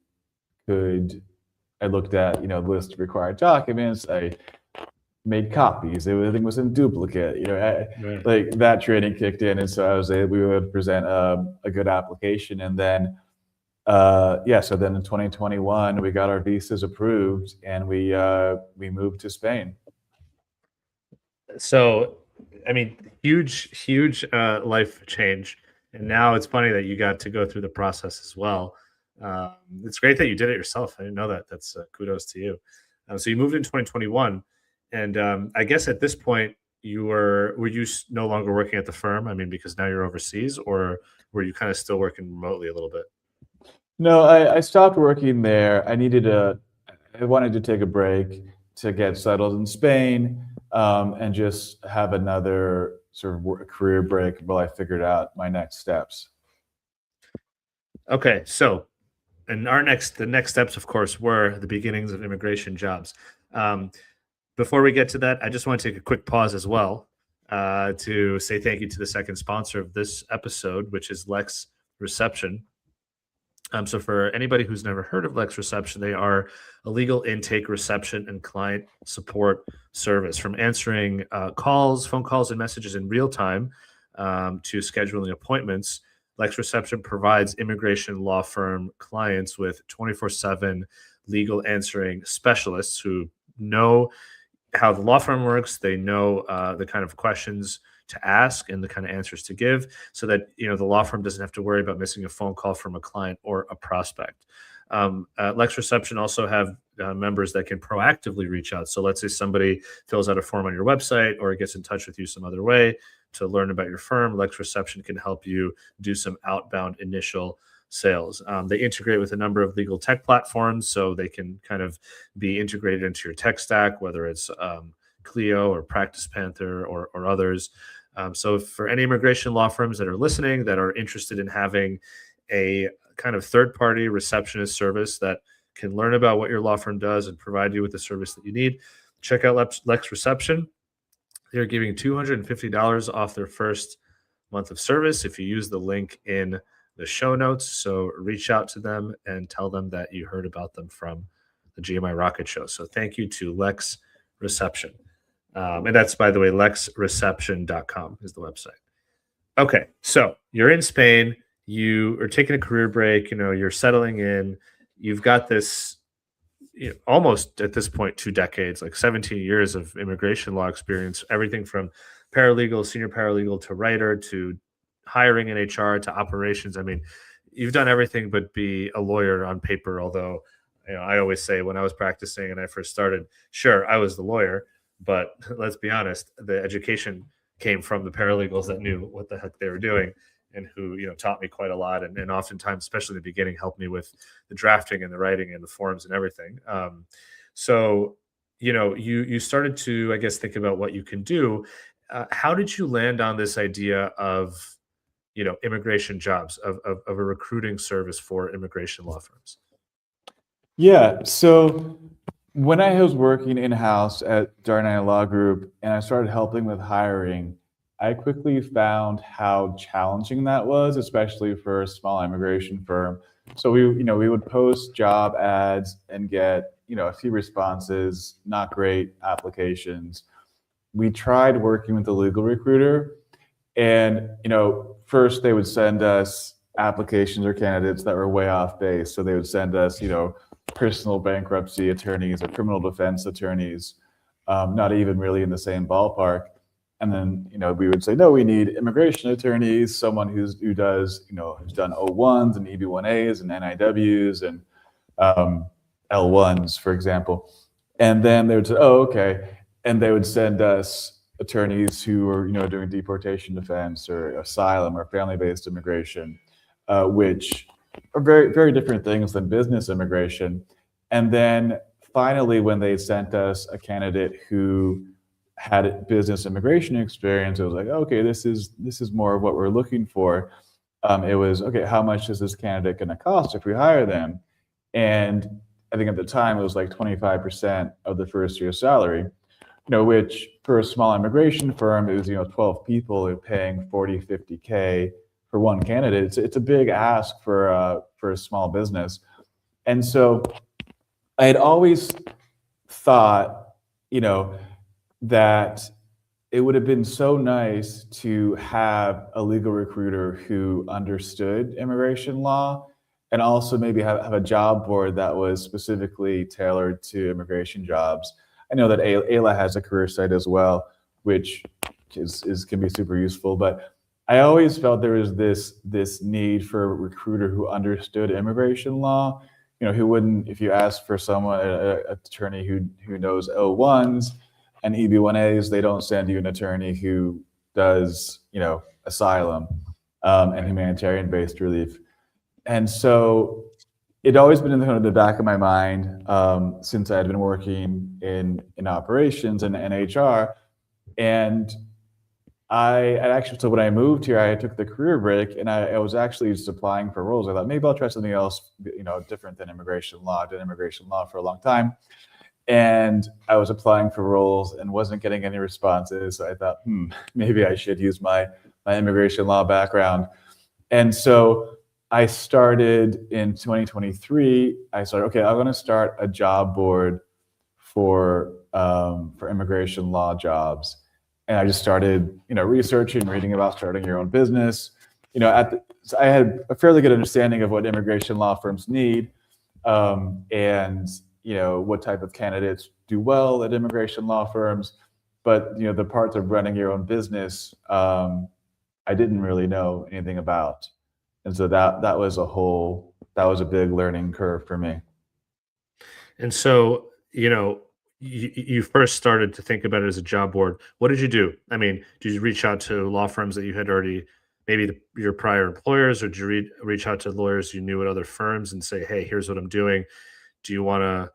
looked at, the list of required documents. I made copies. Everything was in duplicate, Right. like that training kicked in. And so we would present a good application. And then, so then in 2021, we got our visas approved and we moved to Spain. So, I mean, huge life change. And now it's funny that you got to go through the process as well. It's great that you did it yourself. I didn't know that. That's kudos to you. So you moved in 2021, and I guess at this point were you no longer working at the firm? I mean, because now you're overseas, or were you kind of still working remotely a little bit? No, I stopped working there. I wanted to take a break to get settled in Spain, and just have another sort of career break while I figured out my next steps. Okay, so and the next steps, of course, were the beginnings of Immigration Jobs. Before we get to that, I just want to take a quick pause as well to say thank you to the second sponsor of this episode, which is Lex Reception. So for anybody who's never heard of Lex Reception, they are a legal intake, reception, and client support service, from answering phone calls and messages in real time, to scheduling appointments. Lex Reception provides immigration law firm clients with 24/7 legal answering specialists who know how the law firm works. They know the kind of questions to ask and the kind of answers to give, so that the law firm doesn't have to worry about missing a phone call from a client or a prospect. Lex Reception also have members that can proactively reach out. So let's say somebody fills out a form on your website or gets in touch with you some other way to learn about your firm. Lex Reception can help you do some outbound initial sales. They integrate with a number of legal tech platforms, so they can kind of be integrated into your tech stack, whether it's Clio or Practice Panther or others. So for any immigration law firms that are listening that are interested in having a kind of third-party receptionist service that can learn about what your law firm does and provide you with the service that you need, check out Lex Reception. They're giving $250 off their first month of service if you use the link in the show notes. So reach out to them and tell them that you heard about them from the GMI Rocket show. So thank you to Lex Reception. And that's, by the way, lexreception.com is the website. Okay, so you're in Spain. You are taking a career break. You're settling in. You've got this almost at this point 2 decades, like 17 years of immigration law experience, everything from paralegal, senior paralegal, to writer, to hiring in HR, to operations. I mean, you've done everything but be a lawyer on paper. Although, I always say when I was practicing and I first started, sure, I was the lawyer, but let's be honest, the education came from the paralegals that knew what the heck they were doing and who taught me quite a lot, and oftentimes, especially in the beginning, helped me with the drafting and the writing and the forms and everything. So you started to, I guess, think about what you can do. How did you land on this idea of immigration jobs, of a recruiting service for immigration law firms? Yeah, so when I was working in-house at Darnay Law Group and I started helping with hiring, I quickly found how challenging that was, especially for a small immigration firm. So we would post job ads and get, a few responses, not great applications. We tried working with a legal recruiter, and, first they would send us applications or candidates that were way off base. So they would send us, personal bankruptcy attorneys or criminal defense attorneys, not even really in the same ballpark. And then, we would say, no, we need immigration attorneys, someone who does, who's done O1s and EB1As and NIWs and L1s, for example. And then they would say, oh, okay. And they would send us attorneys who were, doing deportation defense or asylum or family-based immigration, which are very, very different things than business immigration. And then finally, when they sent us a candidate who had business immigration experience, it was like, okay, this is more of what we're looking for. It was, okay, how much is this candidate going to cost if we hire them? And I think at the time it was like 25% of the first year's salary, which for a small immigration firm, it was, 12 people paying 40, 50K for one candidate. It's a big ask for a small business. And so I had always thought, that it would have been so nice to have a legal recruiter who understood immigration law, and also maybe have a job board that was specifically tailored to immigration jobs. I know that Ayla has a career site as well, which can be super useful, but I always felt there was this need for a recruiter who understood immigration law, who wouldn't, if you asked for someone, an attorney who knows O1s and EB1As, they don't send you an attorney who does, asylum and humanitarian-based relief. And so it always been in the back of my mind since I had been working in operations and HR. And so when I moved here, I took the career break and I was actually just applying for roles. I thought maybe I'll try something else, different than immigration law. I did immigration law for a long time. And I was applying for roles and wasn't getting any responses. So I thought, maybe I should use my immigration law background. And so I started in 2023. I started, okay, I'm going to start a job board for immigration law jobs. And I just started, researching, reading about starting your own business, so I had a fairly good understanding of what immigration law firms need, and what type of candidates do well at immigration law firms. But the parts of running your own business, I didn't really know anything about, and so that was a big learning curve for me. And so, you first started to think about it as a job board. What did you do? I mean, did you reach out to law firms that you had already, maybe your prior employers, or did you reach out to lawyers you knew at other firms and say, hey, here's what I'm doing. Do you want to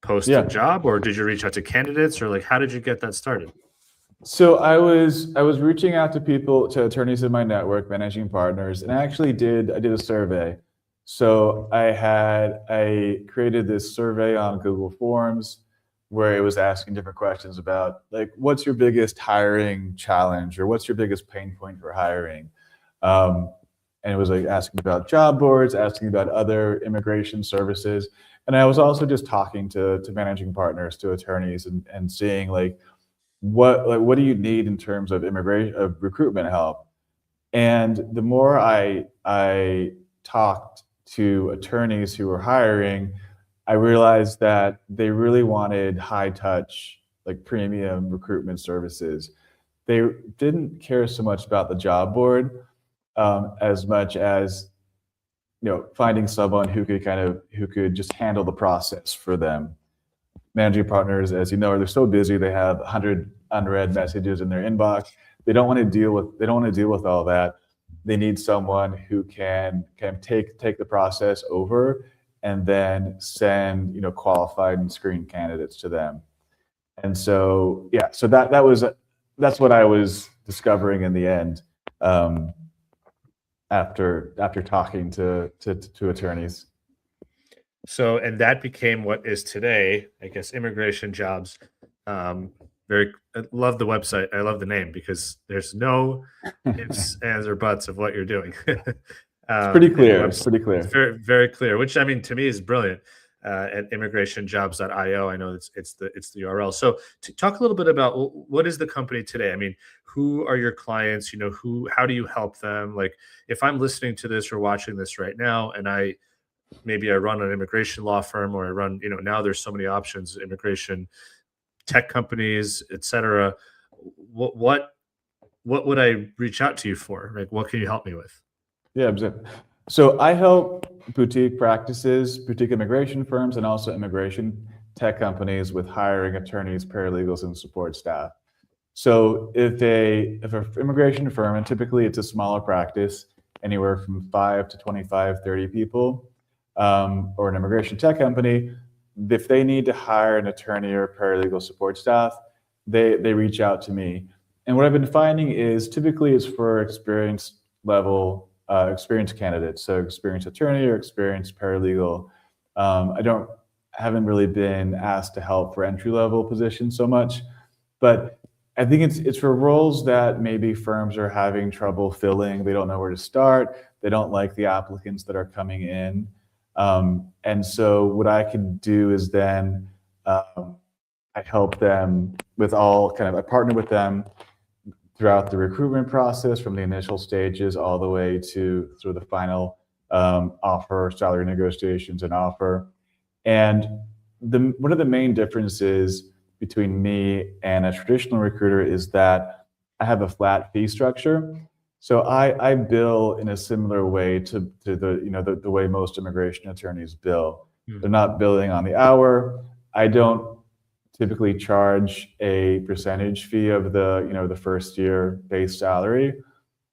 post a Yeah. job, or did you reach out to candidates, or like, how did you get that started? So I was reaching out to attorneys in my network, managing partners, and I did a survey. So I created this survey on Google Forms where it was asking different questions about, like, what's your biggest hiring challenge, or what's your biggest pain point for hiring, and it was like asking about job boards, asking about other immigration services, and I was also just talking to managing partners, to attorneys, and seeing, like, what do you need in terms of recruitment help. And the more I talked to attorneys who were hiring, I realized that they really wanted high touch, like premium recruitment services. They didn't care so much about the job board, as much as finding someone who could just handle the process for them. Managing partners, as you know, they're so busy. They have 100 unread messages in their inbox. They don't want to deal with all that. They need someone who can take the process over and then send qualified and screened candidates to them. And so that's what I was discovering in the end, after talking to attorneys. So, and that became what is today, I guess, Immigration Jobs. I love the website. I love the name because there's no ifs, ands, or buts of what you're doing. It's pretty clear. It's pretty clear. It's very, very clear, which, I mean, to me is brilliant. At immigrationjobs.io, I know it's the URL. So, to talk a little bit about, what is the company today? I mean, who are your clients? How do you help them? Like, if I'm listening to this or watching this right now, and maybe I run an immigration law firm, or I run, now there's so many options, immigration tech companies, etc. What would I reach out to you for? Like, what can you help me with? Yeah, so I help boutique practices, boutique immigration firms, and also immigration tech companies with hiring attorneys, paralegals, and support staff. So if an immigration firm, and typically it's a smaller practice, anywhere from 5 to 25, 30 people, or an immigration tech company, if they need to hire an attorney or paralegal support staff, they reach out to me. And what I've been finding is typically it's for experienced candidates, so experienced attorney or experienced paralegal. I haven't really been asked to help for entry-level positions so much, but I think it's for roles that maybe firms are having trouble filling. They don't know where to start. They don't like the applicants that are coming in. And so what I can do is then I help them I partner with them throughout the recruitment process, from the initial stages all the way to sort of the final offer, salary negotiations, and offer. And one of the main differences between me and a traditional recruiter is that I have a flat fee structure. So I bill in a similar way to the way most immigration attorneys bill. They're not billing on the hour. I don't typically charge a percentage fee of the first year base salary.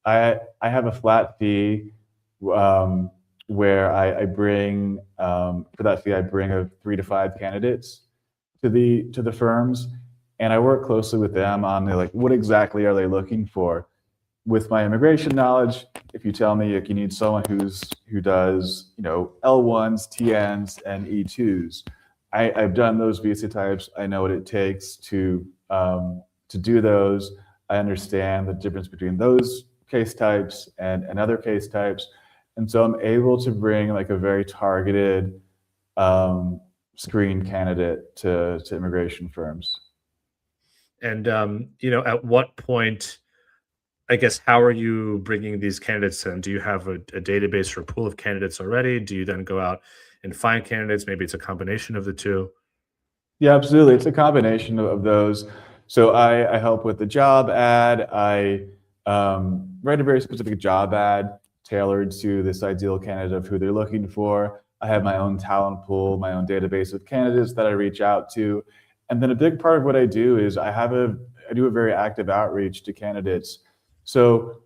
I have a flat fee, where I bring, for that fee, I bring 3 to 5 candidates to the firms, and I work closely with them on what exactly are they looking for. With my immigration knowledge, if you tell me you need someone who does L1s, TNs, and E2s, I've done those visa types. I know what it takes to do those. I understand the difference between those case types and other case types, and so I'm able to bring a very targeted screen candidate to immigration firms. And at what point, I guess, how are you bringing these candidates in? Do you have a database or a pool of candidates already? Do you then go out and find candidates? Maybe it's a combination of the two. Yeah, absolutely. It's a combination of those. So I help with the job ad. I write a very specific job ad tailored to this ideal candidate of who they're looking for. I have my own talent pool, my own database of candidates that I reach out to. And then a big part of what I do is I do a very active outreach to candidates. So,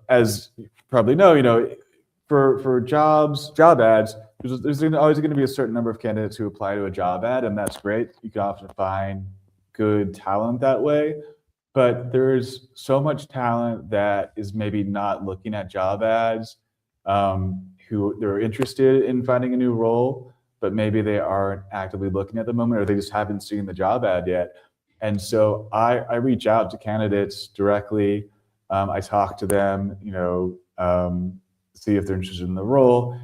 as you probably know, for job ads, there's always going to be a certain number of candidates who apply to a job ad, and that's great. You can often find good talent that way, but there's so much talent that is maybe not looking at job ads, who they're interested in finding a new role, but maybe they aren't actively looking at the moment, or they just haven't seen the job ad yet. And so I reach out to candidates directly. I talk to them, see if they're interested in the role.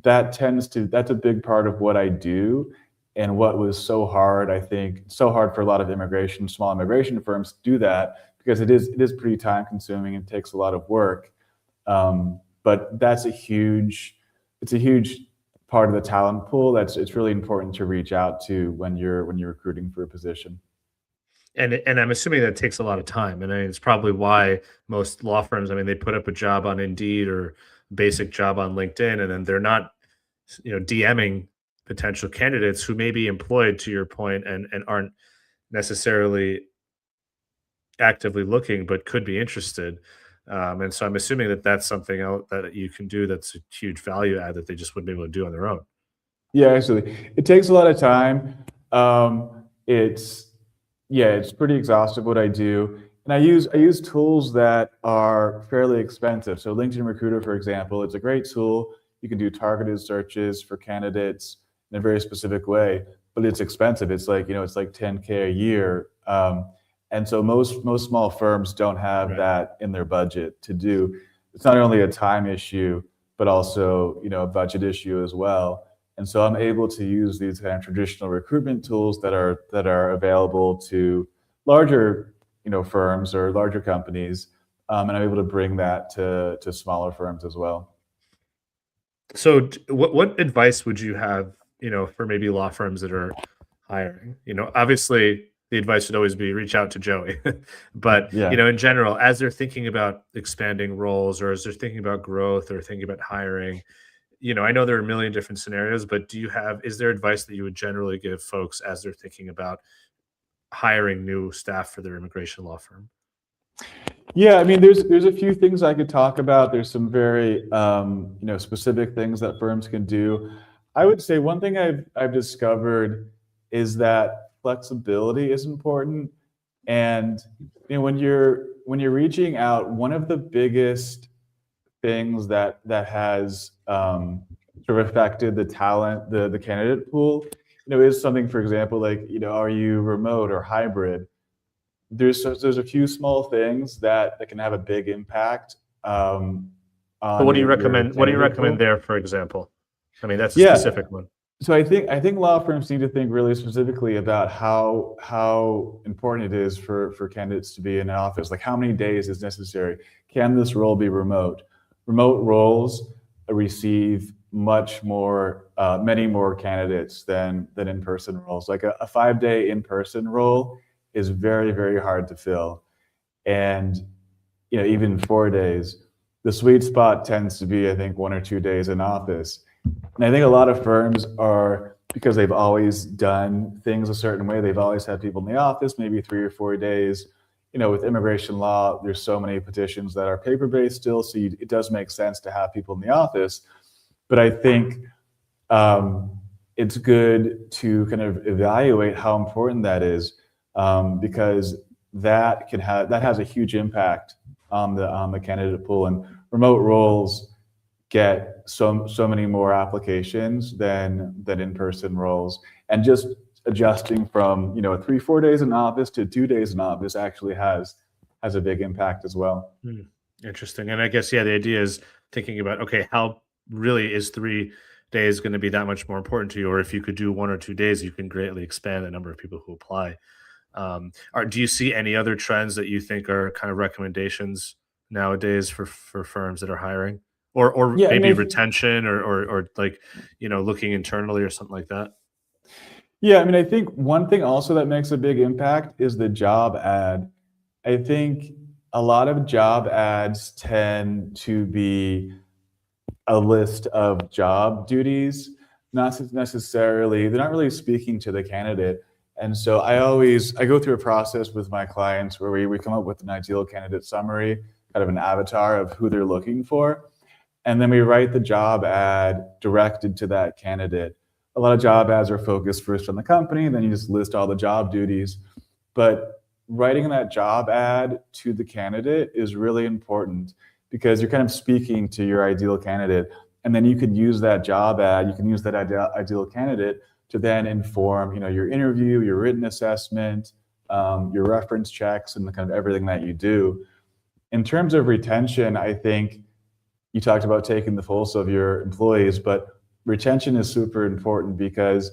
That's a big part of what I do. And what was so hard, I think, so hard for a lot of small immigration firms to do that, because it is pretty time consuming and takes a lot of work. But it's a huge part of the talent pool. It's really important to reach out to when you're recruiting for a position. And I'm assuming that takes a lot of time, and it's probably why most law firms, I mean, they put up a job on Indeed or basic job on LinkedIn, and then they're not, DMing potential candidates who may be employed, to your point, and aren't necessarily actively looking, but could be interested. And so I'm assuming that that's something else that you can do that's a huge value add that they just wouldn't be able to do on their own. Yeah, actually, it takes a lot of time. It's pretty exhaustive what I do, and I use tools that are fairly expensive. So LinkedIn Recruiter, for example, it's a great tool. You can do targeted searches for candidates in a very specific way, but it's expensive. It's like $10K a year, and so most small firms don't have Right. that in their budget to do. It's not only a time issue, but also a budget issue as well. And so I'm able to use these kind of traditional recruitment tools that are available to larger, firms or larger companies, and I'm able to bring that to smaller firms as well. So, what advice would you have, for maybe law firms that are hiring? Obviously, the advice would always be reach out to Joey, but Yeah. in general, as they're thinking about expanding roles, or as they're thinking about growth, or thinking about hiring, I know there are a million different scenarios, but is there advice that you would generally give folks as they're thinking about hiring new staff for their immigration law firm? Yeah, I mean, there's a few things I could talk about. There's some very specific things that firms can do. I would say one thing I've discovered is that flexibility is important, and when you're reaching out, one of the biggest things that has sort of affected the talent, the candidate pool, is something, for example, like, are you remote or hybrid? There's a few small things that can have a big impact But on what do you your recommend? What do you candidate recommend pool. there, for example? I mean, that's a Yeah, specific one. so I think law firms need to think really specifically about how important it is for candidates to be in an office. Like, how many days is necessary? Can this role be remote? Remote roles receive many more candidates than in-person roles. Like a 5-day in-person role is very, very hard to fill, and even 4 days. The sweet spot tends to be, I think, 1 or 2 days in office. And I think a lot of firms are, because they've always done things a certain way, they've always had people in the office, maybe 3 or 4 days. With immigration law, there's so many petitions that are paper-based still, so it does make sense to have people in the office. But I think it's good to kind of evaluate how important that is, because that has a huge impact on the candidate pool. And remote roles get so many more applications than in-person roles, and just adjusting from 3-4 days in office to 2 days in office actually has a big impact as well. Interesting. And I guess, yeah, the idea is thinking about, okay, how really is 3 days going to be that much more important to you? Or if you could do 1 or 2 days, you can greatly expand the number of people who apply. Do you see any other trends that you think are kind of recommendations nowadays for firms that are hiring, or Yeah, I maybe mean, retention, or like, looking internally or something like that? yeah, I mean, I think one thing also that makes a big impact is the job ad. I think a lot of job ads tend to be a list of job duties, not necessarily, they're not really speaking to the candidate. And so I go through a process with my clients where we come up with an ideal candidate summary, kind of an avatar of who they're looking for. And then we write the job ad directed to that candidate. A lot of job ads are focused first on the company, then you just list all the job duties. But writing that job ad to the candidate is really important because you're kind of speaking to your ideal candidate. And then you can use that job ad, you can use that ideal candidate to then inform, your interview, your written assessment, your reference checks, and the kind of everything that you do. In terms of retention, I think you talked about taking the pulse of your employees, but retention is super important because,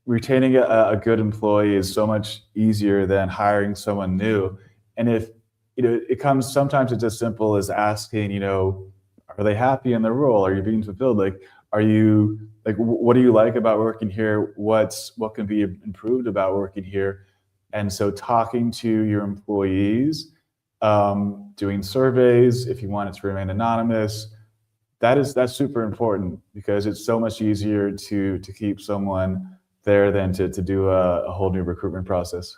retaining a good employee is so much easier than hiring someone new. And if, it comes, sometimes it's as simple as asking, are they happy in their role? Are you being fulfilled? Like, are you, like, what do you like about working here? What can be improved about working here? And so talking to your employees, doing surveys, if you want it to remain anonymous, that's super important because it's so much easier to keep someone there than to do a whole new recruitment process.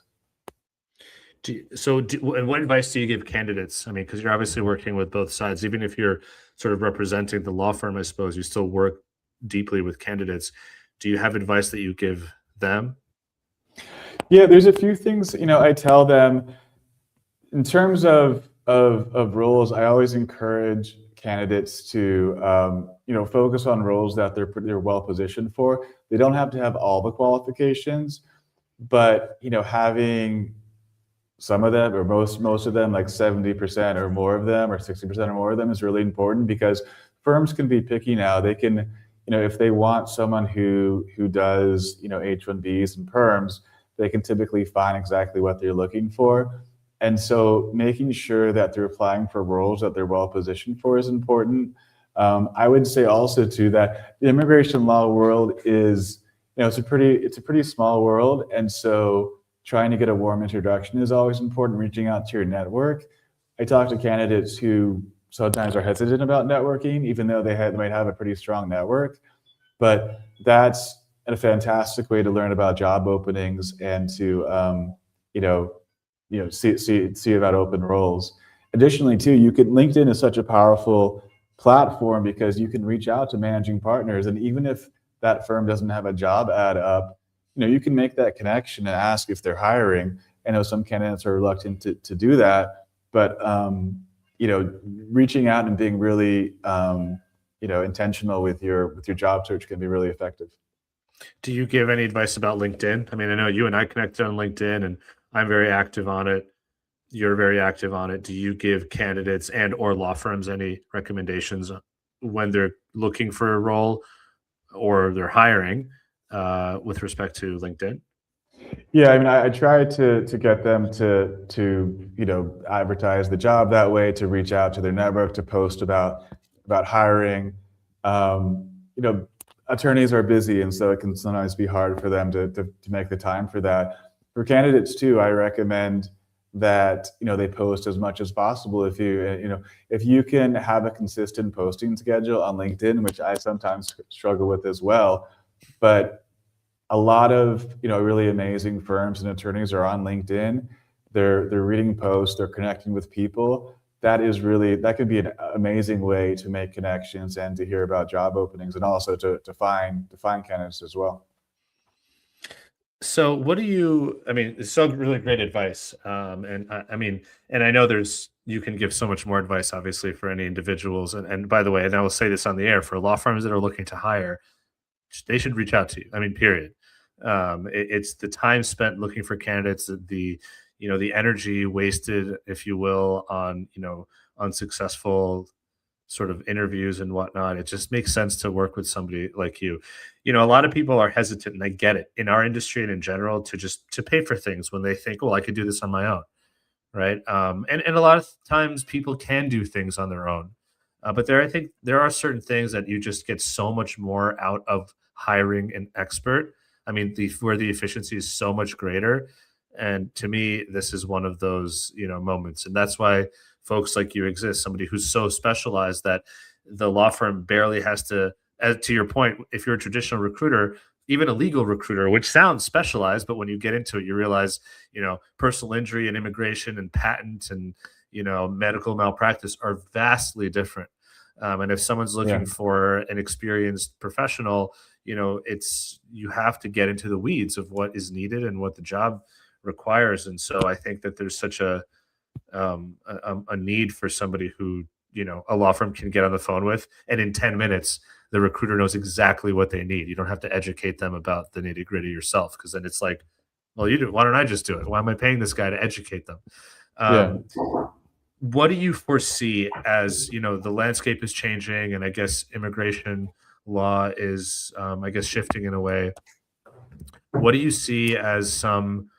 And what advice do you give candidates? I mean, because you're obviously working with both sides, even if you're sort of representing the law firm, I suppose you still work deeply with candidates. Do you have advice that you give them? Yeah, there's a few things, I tell them in terms of roles. I always encourage candidates to, focus on roles that they're well positioned for. They don't have to have all the qualifications, but, having some of them or most of them, like 70% or more of them or 60% or more of them, is really important because firms can be picky now. They can, if they want someone who does, H-1Bs and perms, they can typically find exactly what they're looking for. And so making sure that they're applying for roles that they're well positioned for is important. I would say also too that the immigration law world is, it's a pretty small world. And so trying to get a warm introduction is always important, reaching out to your network. I talk to candidates who sometimes are hesitant about networking, even though they might have a pretty strong network. But that's a fantastic way to learn about job openings and to, see about open roles. Additionally, too, LinkedIn is such a powerful platform because you can reach out to managing partners, and even if that firm doesn't have a job ad up, you can make that connection and ask if they're hiring. I know some candidates are reluctant to do that, but reaching out and being really intentional with your job search can be really effective. Do you give any advice about LinkedIn? I mean, I know you and I connected on LinkedIn, and I'm very active on it. You're very active on it. Do you give candidates and or law firms any recommendations when they're looking for a role or they're hiring, with respect to LinkedIn? Yeah, I mean, I try to get them to advertise the job that way, to reach out to their network, to post about hiring. Um, you know, Attorneys are busy, and so it can sometimes be hard for them to make the time for that. For candidates too, I recommend that they post as much as possible. If you can have a consistent posting schedule on LinkedIn, which I sometimes struggle with as well, but a lot of really amazing firms and attorneys are on LinkedIn. They're reading posts, they're connecting with people. That could be an amazing way to make connections and to hear about job openings, and also to find candidates as well. So what do you, I mean, it's so really great advice. And I mean, and I know you can give so much more advice, obviously, for any individuals. And by the way, and I will say this on the air, for law firms that are looking to hire, they should reach out to you. I mean, period. It's the time spent looking for candidates, the energy wasted, if you will, on, unsuccessful sort of interviews and whatnot, it just makes sense to work with somebody like you. A lot of people are hesitant, and I get it, in our industry and in general, to pay for things when they think, well, I could do this on my own, right? And a lot of times people can do things on their own, but I think there are certain things that you just get so much more out of hiring an expert. I mean, where the efficiency is so much greater, and to me, this is one of those moments, and that's why folks like you exist. Somebody who's so specialized that the law firm barely has to. To your point, if you're a traditional recruiter, even a legal recruiter, which sounds specialized, but when you get into it, you realize, personal injury and immigration and patent and, medical malpractice are vastly different. And if someone's Yeah. looking for an experienced professional, you have to get into the weeds of what is needed and what the job requires. And so I think that there's such a need for somebody who, a law firm can get on the phone with, and in 10 minutes, the recruiter knows exactly what they need. You don't have to educate them about the nitty gritty yourself, because then it's like, well, you do. Why don't I just do it? Why am I paying this guy to educate them? Yeah. What do you foresee as, the landscape is changing, and I guess immigration law is, I guess, shifting in a way. What do you see as some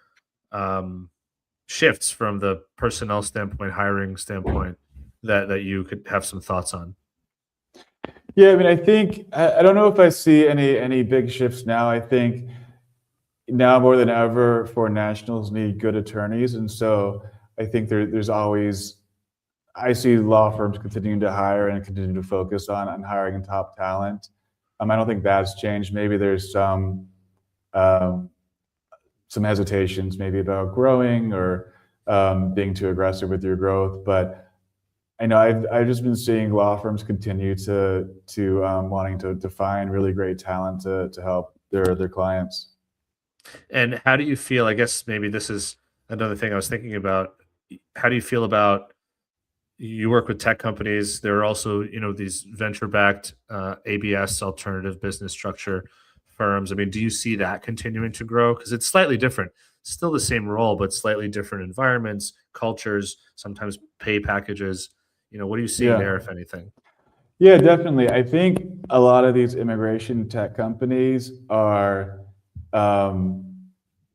shifts from the personnel standpoint, hiring standpoint, that you could have some thoughts on? Yeah, I mean, I think I don't know if I see any big shifts now. I think now more than ever, foreign nationals need good attorneys, and so I think there's always I see law firms continuing to hire and continue to focus on hiring top talent. I don't think that's changed. Maybe there's um, some hesitations, maybe about growing or being too aggressive with your growth, but I know I've just been seeing law firms continue to wanting to find really great talent to help their clients. And how do you feel? I guess maybe this is another thing I was thinking about. How do you feel about, you work with tech companies? There are also, these venture-backed ABS, alternative business structure firms. I mean, do you see that continuing to grow? Because it's slightly different. Still the same role, but slightly different environments, cultures, sometimes pay packages. What are you seeing Yeah. there, if anything? Yeah, definitely. I think a lot of these immigration tech companies are um,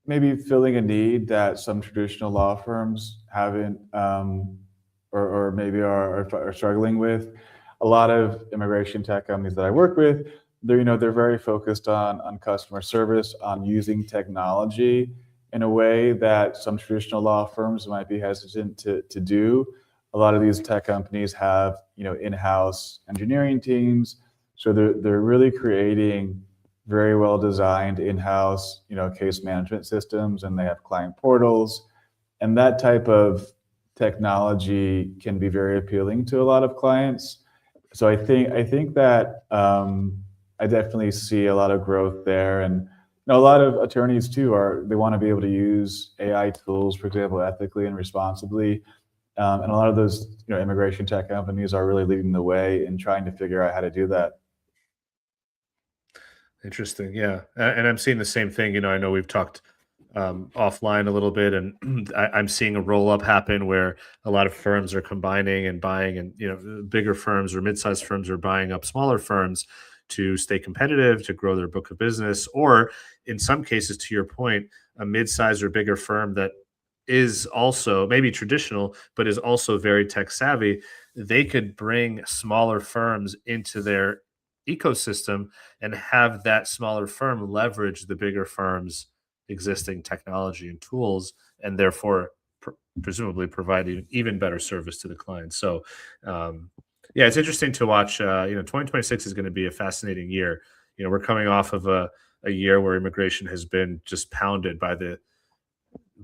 maybe filling a need that some traditional law firms haven't, or maybe are struggling with. A lot of immigration tech companies that I work with, they're very focused on customer service, on using technology in a way that some traditional law firms might be hesitant to do. A lot of these tech companies have in-house engineering teams, so they're really creating very well designed in-house case management systems, and they have client portals, and that type of technology can be very appealing to a lot of clients. So I think that I definitely see a lot of growth there, and a lot of attorneys too they want to be able to use AI tools, for example, ethically and responsibly. And a lot of those, immigration tech companies are really leading the way in trying to figure out how to do that. Interesting. Yeah. And I'm seeing the same thing. I know we've talked offline a little bit, and I'm seeing a roll up happen where a lot of firms are combining and buying, and, bigger firms or mid-sized firms are buying up smaller firms to stay competitive, to grow their book of business, or in some cases, to your point, a mid-sized or bigger firm that is also maybe traditional, but is also very tech savvy. They could bring smaller firms into their ecosystem and have that smaller firm leverage the bigger firm's existing technology and tools, and therefore presumably provide even better service to the client. So, yeah, it's interesting to watch. 2026 is going to be a fascinating year. We're coming off of a year where immigration has been just pounded by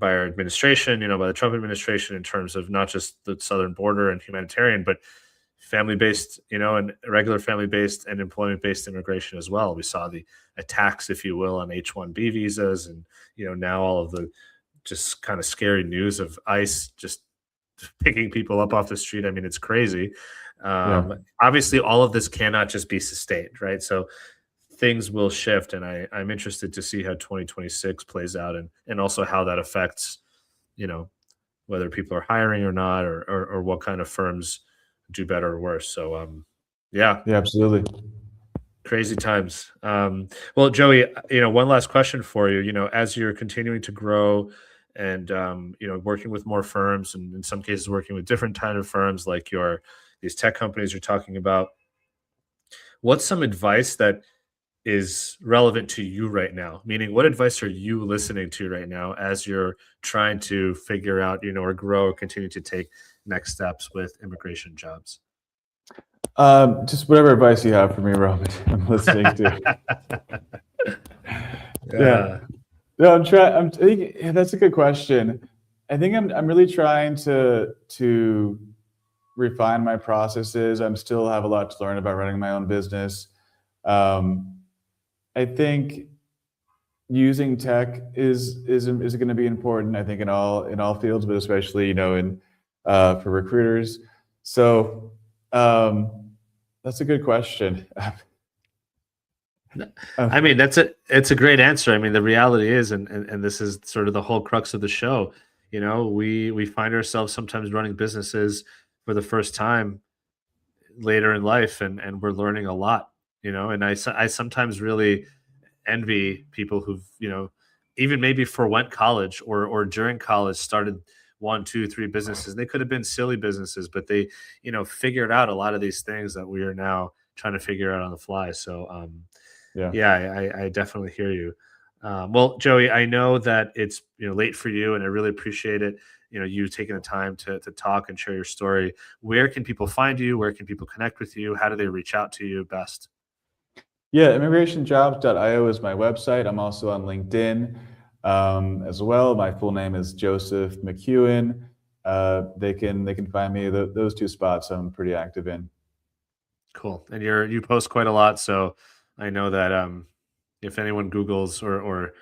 our administration, by the Trump administration, in terms of not just the southern border and humanitarian, but family-based, and regular family-based and employment-based immigration as well. We saw the attacks, if you will, on H-1B visas, and now all of the just kind of scary news of ICE just picking people up off the street. I mean, it's crazy. Yeah. Obviously, all of this cannot just be sustained, right? So things will shift, and I'm interested to see how 2026 plays out, and also how that affects, whether people are hiring or not, or what kind of firms do better or worse. So yeah, absolutely. crazy times. Well, Joey, one last question for you. As you're continuing to grow and working with more firms, and in some cases working with different kind of firms like these tech companies you're talking about, what's some advice that is relevant to you right now? Meaning, what advice are you listening to right now as you're trying to figure out, or grow or continue to take next steps with immigration jobs? Just whatever advice you have for me, Roman, I'm listening to. Yeah. No, I'm trying. Yeah, that's a good question. I think I'm really trying to refine my processes. I'm still have a lot to learn about running my own business. I think using tech is going to be important. I think in all fields, but especially in for recruiters. So that's a good question. I mean, it's a great answer. I mean, the reality is, and this is sort of the whole crux of the show. We find ourselves sometimes running businesses for the first time later in life, and we're learning a lot. And I sometimes really envy people who've even maybe forwent college or during college started 1, 2, 3 businesses. They could have been silly businesses, but they figured out a lot of these things that we are now trying to figure out on the fly. So yeah, I definitely hear you. Well, Joey, I know that it's late for you, and I really appreciate it. You taking the time to talk and share your story. Where can people find you? Where can people connect with you? How do they reach out to you best? Yeah, immigrationjobs.io is my website. I'm also on LinkedIn as well. My full name is Joseph McKeown. They can find me those two spots I'm pretty active in. Cool. And you post quite a lot, so I know that if anyone Googles or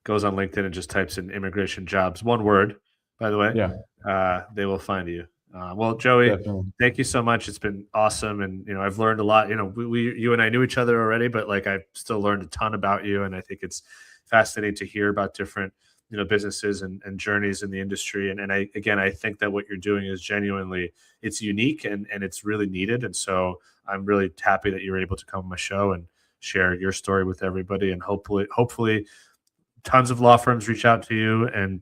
goes on LinkedIn and just types in immigration jobs, one word, by the way, Yeah, they will find you. Well, Joey, definitely. thank you so much. It's been awesome, and I've learned a lot. You and I knew each other already, but like I've still learned a ton about you, and I think it's fascinating to hear about different businesses and journeys in the industry. And I think that what you're doing is genuinely, it's unique and it's really needed. And so I'm really happy that you were able to come on my show and share your story with everybody. And hopefully tons of law firms reach out to you and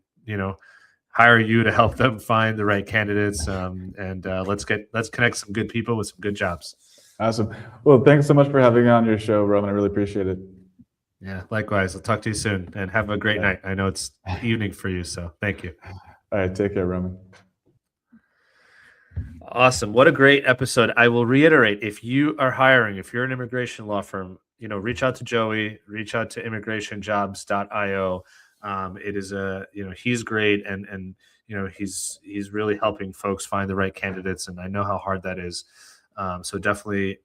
hire you to help them find the right candidates. And let's connect some good people with some good jobs. Awesome. Well, thanks so much for having me on your show, Roman. I really appreciate it. Yeah, likewise. I'll talk to you soon, and have a great night. I know it's evening for you, so thank you. All right, take care, Roman. Awesome. What a great episode. I will reiterate, if you are hiring, if you're an immigration law firm, reach out to Joey, reach out to immigrationjobs.io. It is he's great, and he's really helping folks find the right candidates, and I know how hard that is. So definitely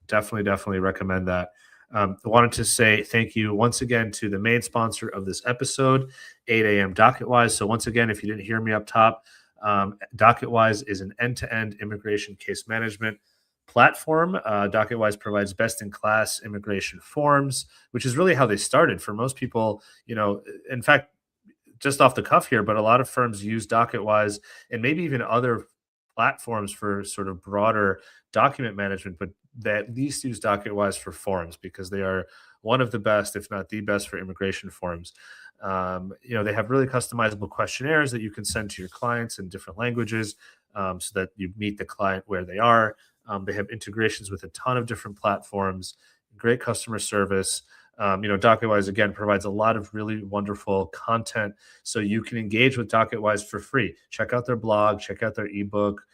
recommend that. I wanted to say thank you once again to the main sponsor of this episode, 8 a.m. DocketWise. So once again, if you didn't hear me up top, DocketWise is an end-to-end immigration case management platform. DocketWise provides best-in-class immigration forms, which is really how they started. For most people, in fact, just off the cuff here, but a lot of firms use DocketWise and maybe even other platforms for sort of broader document management, but they at least use DocketWise for forms because they are one of the best, if not the best, for immigration forms. They have really customizable questionnaires that you can send to your clients in different languages so that you meet the client where they are. They have integrations with a ton of different platforms, great customer service. DocketWise, again, provides a lot of really wonderful content so you can engage with DocketWise for free. Check out their blog, check out their ebook,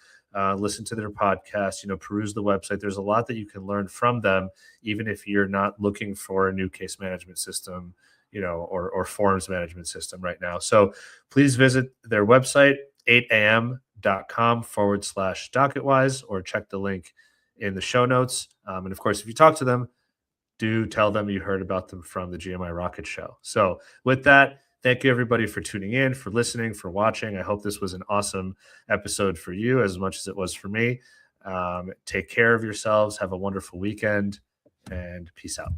listen to their podcast, peruse the website. There's a lot that you can learn from them, even if you're not looking for a new case management system, or forms management system right now. So please visit their website, 8am.com/DocketWise, or check the link in the show notes. And of course, if you talk to them, do tell them you heard about them from the GMI Rocket show. So with that, thank you everybody for tuning in, for listening, for watching. I hope this was an awesome episode for you as much as it was for me. Take care of yourselves. Have a wonderful weekend, and peace out.